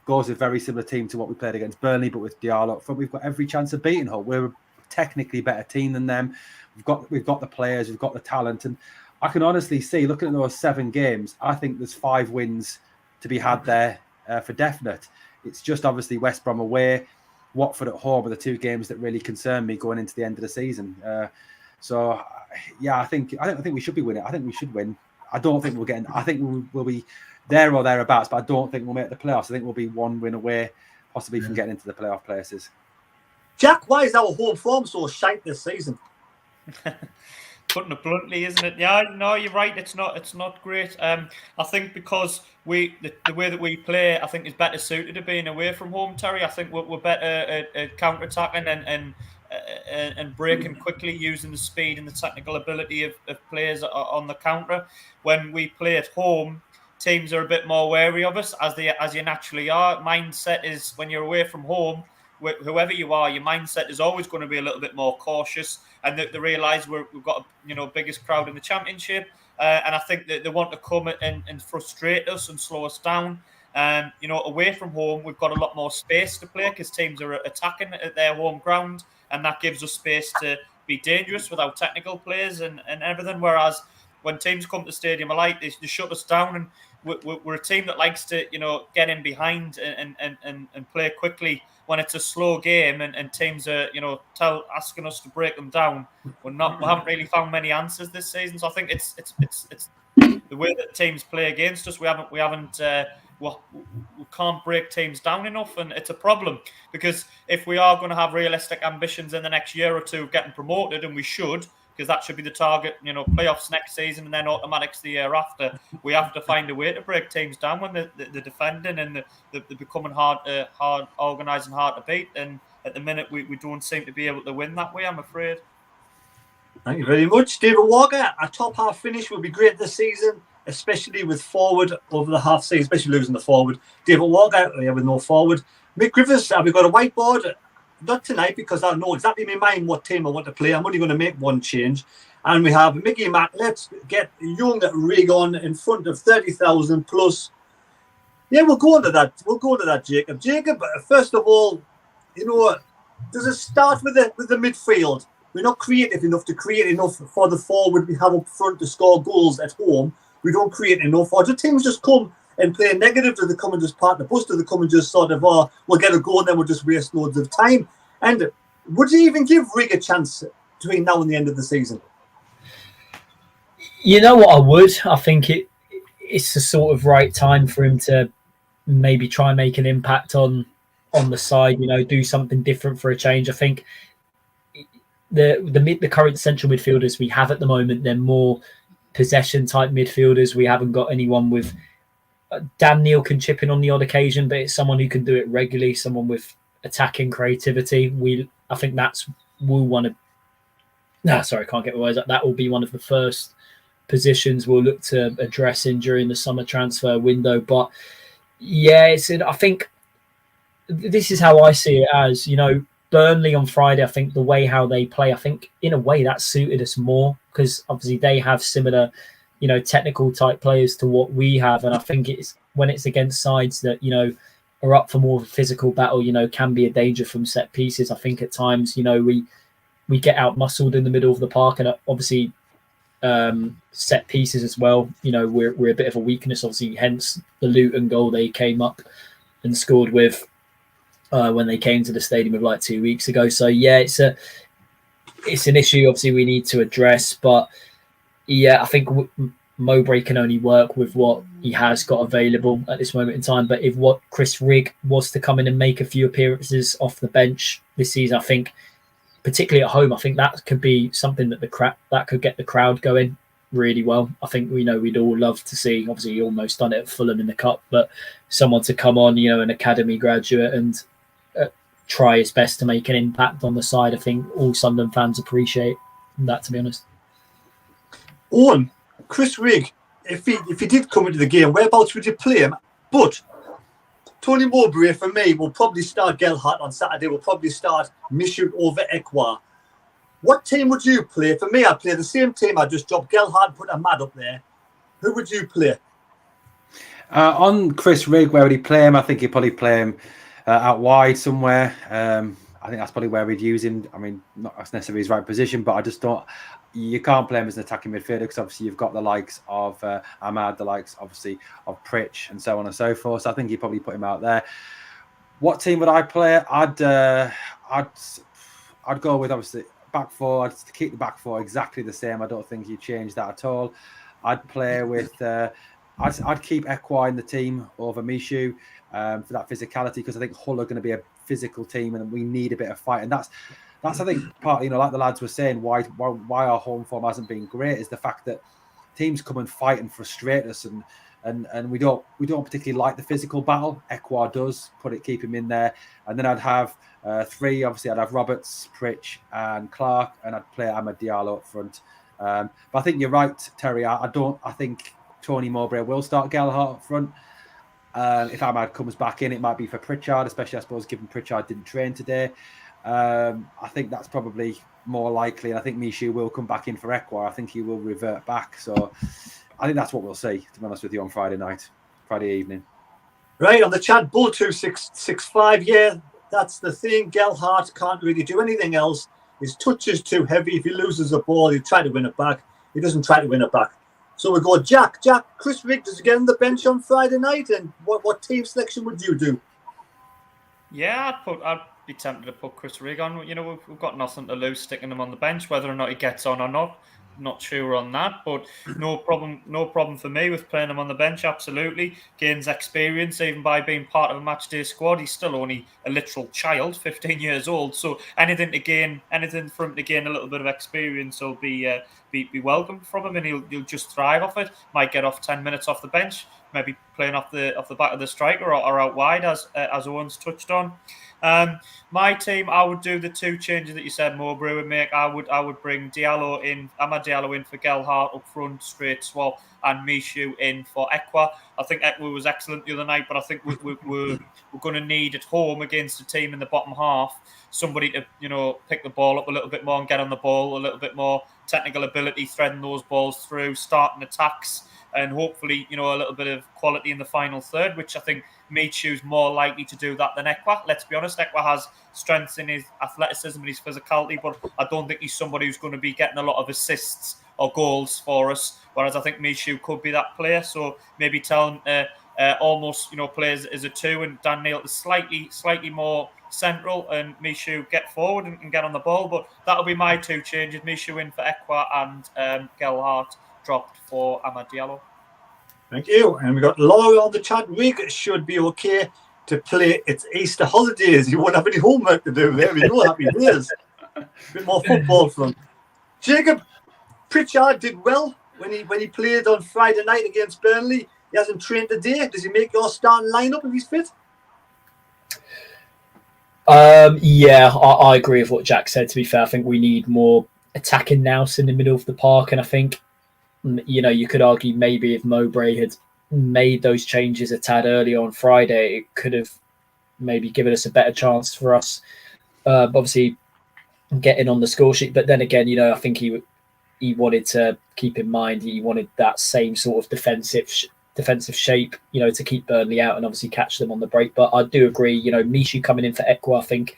goes a very similar team to what we played against Burnley, but with Diallo up front, we've got every chance of beating Hull. We're a technically better team than them. We've got the players, we've got the talent, and I can honestly see, looking at those 7 games, I think there's 5 wins to be had there for definite. It's just obviously West Brom away, Watford at home are the 2 games that really concern me going into the end of the season. So yeah, I think we should be winning. I think we should win. I don't think we'll get. I think we'll be there or thereabouts, but I don't think we'll make the playoffs. I think we'll be 1 win away, possibly from getting into the playoff places. Jack, why is our home form so shite this season? Putting it bluntly, isn't it? Yeah, no, you're right. It's not great. I think because the way that we play, I think is better suited to being away from home, Terry. I think we're better at counter-attacking and breaking quickly, using the speed and the technical ability of players on the counter. When we play at home, teams are a bit more wary of us, as you naturally are. Mindset is, when you're away from home, whoever you are, your mindset is always going to be a little bit more cautious, and they realise we've got biggest crowd in the Championship, and I think that they want to come and frustrate us and slow us down. Away from home, we've got a lot more space to play because teams are attacking at their home ground, and that gives us space to be dangerous with our technical players and everything. Whereas when teams come to the stadium, they shut us down, and we're a team that likes to get in behind and play quickly when it's a slow game and teams are asking us to break them down. We haven't really found many answers this season, so I think it's the way that teams play against us. We can't break teams down enough, and it's a problem because if we are going to have realistic ambitions in the next year or two of getting promoted, and we should, because that should be the target, playoffs next season and then automatics the year after, we have to find a way to break teams down when they're defending and they're becoming hard organised and hard to beat. And at the minute, we don't seem to be able to win that way, I'm afraid. Thank you very much. David Walker, a top half finish would be great this season, especially with forward over the half season, especially losing the forward. David Walker, with no forward. Mick Griffiths, have we got a whiteboard? Not tonight, because I know exactly in my mind what team I want to play. I'm only going to make one change. And we have Mickey Mack. Let's get young Rig on in front of 30,000 plus. Yeah, we'll go into that. We'll go into that, Jacob. Jacob, first of all, does it start with the midfield? We're not creative enough to create enough for the forward we have up front to score goals at home. We don't create enough. Or do teams just come and play negative? Do they come and just part the bus? Do they come and just sort of, we'll get a goal and then we'll just waste loads of time? And would you even give Rig a chance between now and the end of the season? You know what, I would. I think it's the sort of right time for him to maybe try and make an impact on the side, do something different for a change. I think the current central midfielders we have at the moment, they're more possession type midfielders. We haven't got anyone with Dan Neil can chip in on the odd occasion, but it's someone who can do it regularly, someone with attacking creativity. I think that's can't get my words up. That will be one of the first positions we'll look to address during the summer transfer window. But yeah, I think this is how I see it as, Burnley on Friday, I think the way how they play, I think in a way that suited us more because obviously they have similar, technical type players to what we have. And I think it's when it's against sides that, are up for more of a physical battle, can be a danger from set pieces. I think at times, we get out muscled in the middle of the park, and obviously set pieces as well. We're a bit of a weakness, obviously, hence the Luton goal they came up and scored with when they came to the stadium of 2 weeks ago. So yeah, it's an issue obviously we need to address. But yeah, I think Mowbray can only work with what he has got available at this moment in time. But if what Chris Rigg was to come in and make a few appearances off the bench this season, I think particularly at home, I think that could be something that could get the crowd going really well. I think we'd all love to see, obviously he almost done it at Fulham in the Cup, but someone to come on, an academy graduate and try his best to make an impact on the side. I think all Sunderland fans appreciate that, to be honest. Owen, Chris Rigg, if he did come into the game, whereabouts would you play him? But Tony Mowbray, for me, will probably start Gelhardt on Saturday. Will probably start Michoud over Ekwa. What team would you play? For me, I'd play the same team. I'd just drop Gelhardt and put Ahmad up there. Who would you play? On Chris Rigg, where would he play him? I think he'd probably play him out wide somewhere. I think that's probably where we'd use him. I mean, not necessarily his right position, but I just don't. You can't play him as an attacking midfielder because obviously you've got the likes of Ahmad, the likes obviously of Pritch, and so on and so forth. So I think you'd probably put him out there. What team would I play? I'd go with obviously back four. I'd keep the back four exactly the same. I don't think you change that at all. I'd play with. I'd keep Ekwa in the team over Michoud for that physicality because I think Hull are going to be a physical team and we need a bit of fight. And that's I think part, like the lads were saying, why our home form hasn't been great is the fact that teams come and fight and frustrate us and we don't particularly like the physical battle. Ekwa does keep him in there. And then I'd have three, obviously I'd have Roberts, Pritch and Clark, and I'd play Amad Diallo up front. But I think you're right, Terry. I think Tony Mowbray will start Gelhardt up front. If Ahmad comes back in, it might be for Pritchard, especially, I suppose, given Pritchard didn't train today. I think that's probably more likely. And I think Mishu will come back in for Ekwa. I think he will revert back. So I think that's what we'll see, to be honest with you, on Friday evening. Right, on the chat, Bull2665, yeah, that's the thing. Gelhardt can't really do anything else. His touch is too heavy. If he loses the ball, he'll try to win it back. He doesn't try to win it back. So we go Jack, Chris Riggs is again on the bench on Friday night. And what team selection would you do? Yeah, I'd be tempted to put Chris Rigg on. You know, we've got nothing to lose sticking him on the bench, whether or not he gets on or not. Not sure on that, but no problem for me with playing him on the bench. Absolutely, gains experience even by being part of a match day squad. He's still only a literal child, 15 years old. So anything for him to gain a little bit of experience will be welcomed from him, and he'll just thrive off it. Might get off 10 minutes off the bench, maybe playing off the back of the striker or out wide, as Owen's touched on. My team, I would do the two changes that you said Mowbray would make. I would bring Diallo in, Amad Diallo in for Gelhardt up front, straight swap, and Mishu in for Ekwa. I think Ekwa was excellent the other night, but I think we're going to need at home against a team in the bottom half somebody to, you know, pick the ball up a little bit more and get on the ball, a little bit more technical ability, threading those balls through, starting attacks, and hopefully, you know, a little bit of quality in the final third, which I think Michu's more likely to do that than Ekwa. Let's be honest, Ekwa has strengths in his athleticism and his physicality, but I don't think he's somebody who's going to be getting a lot of assists or goals for us, whereas I think Michu could be that player. So maybe tell him almost, you know, play as a two, and Dan Neil is slightly more central, and Mishu get forward and get on the ball. But that'll be my two changes. Mishu in for Ekwa and Gelhardt dropped for Amad Diallo. Thank you. And we got Laura on the chat. Rig should be okay to play. It's Easter holidays. You won't have any homework to do. There we go. Happy days. A bit more football fun. Jacob, Pritchard did well when he played on Friday night against Burnley. He hasn't trained today. Does he make your starting lineup if he's fit? Yeah, I agree with what Jack said. To be fair, I think we need more attacking nous in the middle of the park, and I think, you know, you could argue maybe if Mowbray had made those changes a tad earlier on Friday, it could have maybe given us a better chance for us, obviously, getting on the score sheet. But then again, you know, I think he wanted to keep in mind, he wanted that same sort of defensive shape, you know, to keep Burnley out and obviously catch them on the break. But I do agree, you know, Mishu coming in for Ekwa, I think,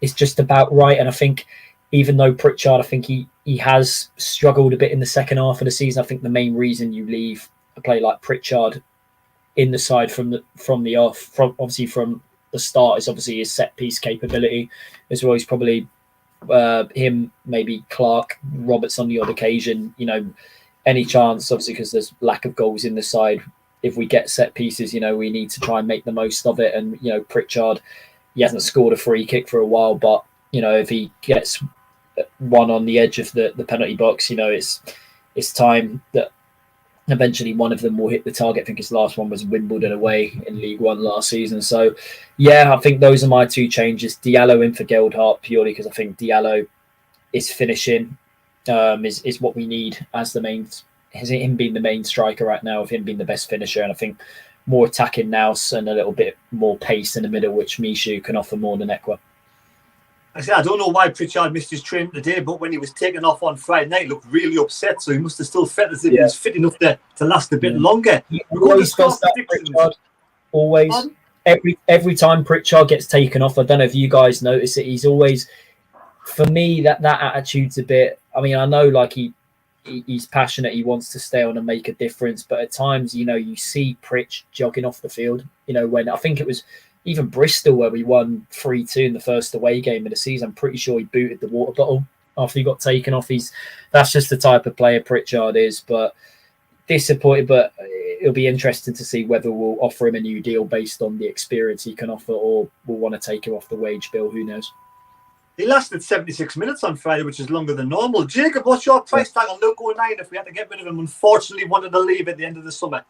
is just about right. And I think even though Pritchard, I think he has struggled a bit in the second half of the season, I think the main reason you leave a player like Pritchard in the side from the start is obviously his set piece capability as well. He's probably him, maybe Clark, Roberts on the odd occasion, you know, any chance, obviously, because there's lack of goals in the side. If we get set pieces, you know, we need to try and make the most of it. And, you know, Pritchard, he hasn't scored a free kick for a while, but, you know, if he gets one on the edge of the penalty box, you know, it's time that eventually one of them will hit the target. I think his last one was Wimbledon away in League One last season. So, yeah, I think those are my two changes. Diallo in for Gelhardt, purely because I think Diallo is finishing, is what we need as the main, him being the main striker right now, of him being the best finisher. And I think more attacking nous and a little bit more pace in the middle, which Mishu can offer more than Ekwa. I don't know why Pritchard missed his training today, but when he was taken off on Friday night, he looked really upset. So he must have still felt as if he was fit enough to last a bit longer. Always does that, Pritchard. Always. Pardon? Every time Pritchard gets taken off, I don't know if you guys notice it, he's always, for me, that attitude's a bit, I mean, I know like he's passionate, he wants to stay on and make a difference, but at times, you know, you see Pritch jogging off the field, you know, when I think it was even Bristol where we won 3-2 in the first away game of the season. I'm pretty sure he booted the water bottle after he got taken off. That's just the type of player Pritchard is, but disappointed, but it'll be interesting to see whether we'll offer him a new deal based on the experience he can offer, or we'll want to take him off the wage bill. Who knows? He lasted 76 minutes on Friday, which is longer than normal. Jacob, what's your price tag on Loco 9 if we had to get rid of him? Unfortunately, wanted to leave at the end of the summer.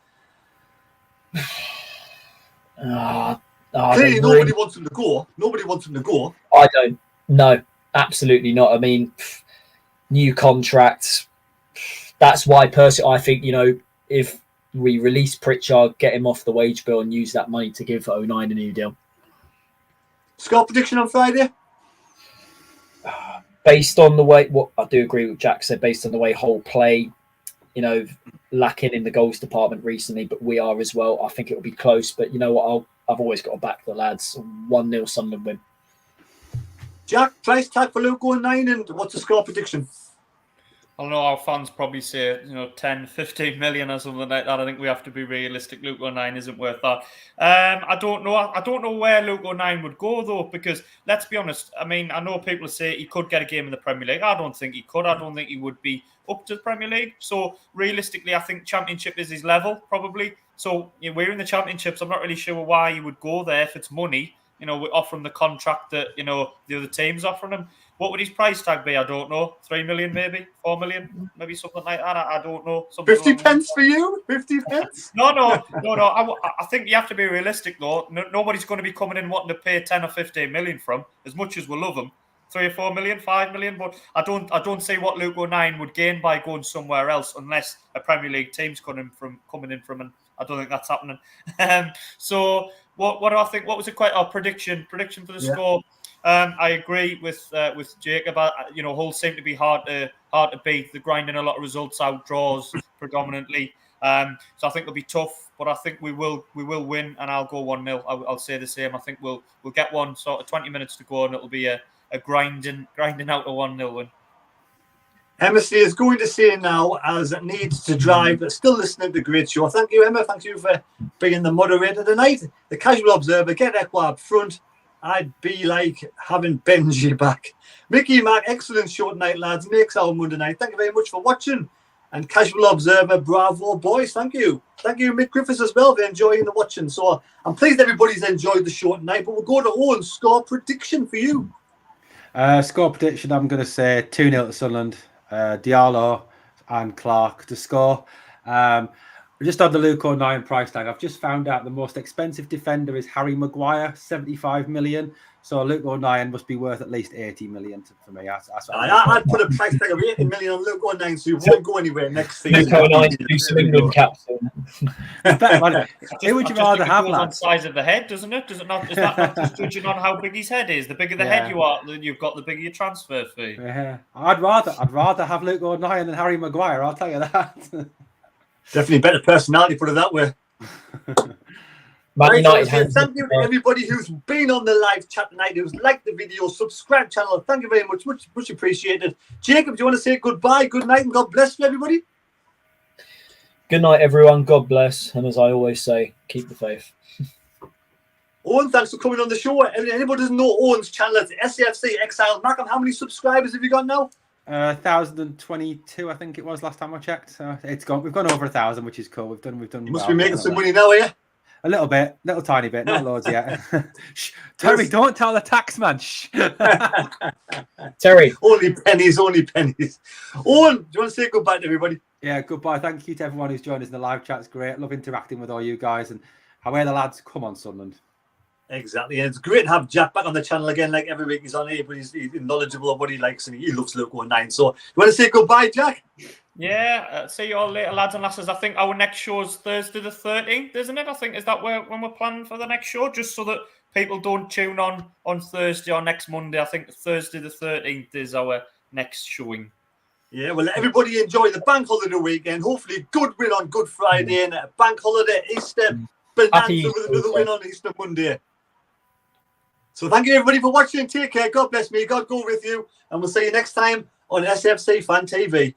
Clearly, nobody wants him to go. Nobody wants him to go. I don't. No, absolutely not. I mean, new contracts. That's why, personally, I think, you know, if we release Pritchard, get him off the wage bill, and use that money to give 09 a new deal. Score prediction on Friday? Based on the way, what I do agree with Jack said, based on the way Hull play, you know, lacking in the goals department recently, but we are as well. I think it will be close, but you know what? I've always got to back the lads. 1-0 Sunderland win. Jack, price tag for Luke 09, and what's the score prediction? I don't know, our fans probably say, 10, 15 million or something like that. I think we have to be realistic. Luke 09 isn't worth that. I don't know. I don't know where Luke 09 would go, though, because let's be honest. I mean, I know people say he could get a game in the Premier League. I don't think he could. I don't think he would be up to the Premier League. So, realistically, I think Championship is his level, probably. So, we're in the Championships. I'm not really sure why he would go there if it's money. We're offering the contract that, the other team's offering him. What would his price tag be? I don't know. 3 million, maybe 4 million, maybe something like that. I don't know. 50 pence for you? 50 pence? No. I think you have to be realistic, though. Nobody's going to be coming in wanting to pay 10 or 15 million from, as much as we love him. 3 or 4 million, 5 million, but I don't see what Luke 09 would gain by going somewhere else, unless a Premier League team's coming in from, and I don't think that's happening. So what do I think? What was it? Quite our prediction for the score. I agree with Jacob. Hull seem to be hard to beat. They're grinding a lot of results out, draws predominantly. So I think it'll be tough, but I think we will win, and I'll go 1-0. I'll say the same. I think we'll get one sort of 20 minutes to go, and it'll be a grinding out a 1-0 win. Emma is going to say now, as it needs to drive, but still listening to the great show. Thank you, Emma. Thank you for being the moderator tonight. The casual observer, get Equa up front. I'd be like having Benji back. Mickey, Mark, excellent show tonight, lads. Makes our Monday night. Thank you very much for watching. And casual observer, bravo, boys. Thank you. Thank you, Mick Griffiths, as well, for enjoying the watching. So I'm pleased everybody's enjoyed the show tonight, but we'll go to Owen's score prediction for you. Score prediction, I'm going to say 2-0 to Sunderland. Diallo and Clark to score. Just on the Luke 09 price tag, I've just found out the most expensive defender is Harry Maguire, 75 million. So Luke 09 must be worth at least 80 million for me. I'd put a price tag of 80 million on Luke 09, so he won't go anywhere next season. Luke 09 do some England caps. Who would you rather have, on the size of the head, doesn't it? Does it not? Is that not just judging on how big his head is? The bigger the head you are, then you've got the bigger your transfer fee. Yeah, I'd rather have Luke 09 than Harry Maguire. I'll tell you that. Definitely better personality, put it that way. Right, thank you to everybody who's been on the live chat tonight, who's liked the video, subscribe channel. Thank you very much, much appreciated. Jacob, do you want to say goodbye, good night, and God bless you, everybody? Good night, everyone. God bless. And as I always say, keep the faith. Owen, thanks for coming on the show. Anybody doesn't know Owen's channel, it's SAFC Exile. Malcolm, how many subscribers have you got now? 1,022, I think it was last time I checked. So it's gone. We've gone over 1,000, which is cool. We've done. You must be making some money now, are you? A little bit, little tiny bit, not loads yet. Shh, Terry, don't tell the tax man. Shh. Terry, only pennies. Owen, do you want to say goodbye to everybody? Yeah, goodbye. Thank you to everyone who's joined us in the live chat. It's great. Love interacting with all you guys. And how are the lads? Come on, Sunderland. Exactly, and it's great to have Jack back on the channel again. Like every week, he's on here, but he's knowledgeable of what he likes and he loves Luke 09. So, you want to say goodbye, Jack? Yeah, see you all later, lads and lasses. I think our next show is Thursday the 13th, isn't it? I think is that when we're planning for the next show, just so that people don't tune on Thursday or next Monday. I think Thursday the 13th is our next showing. Yeah, well, everybody enjoy the bank holiday weekend. Hopefully, good win on Good Friday and a bank holiday Easter bonanza with another win on Easter Monday. So thank you everybody for watching. Take care. God bless me. God go with you. And we'll see you next time on SFC Fan TV.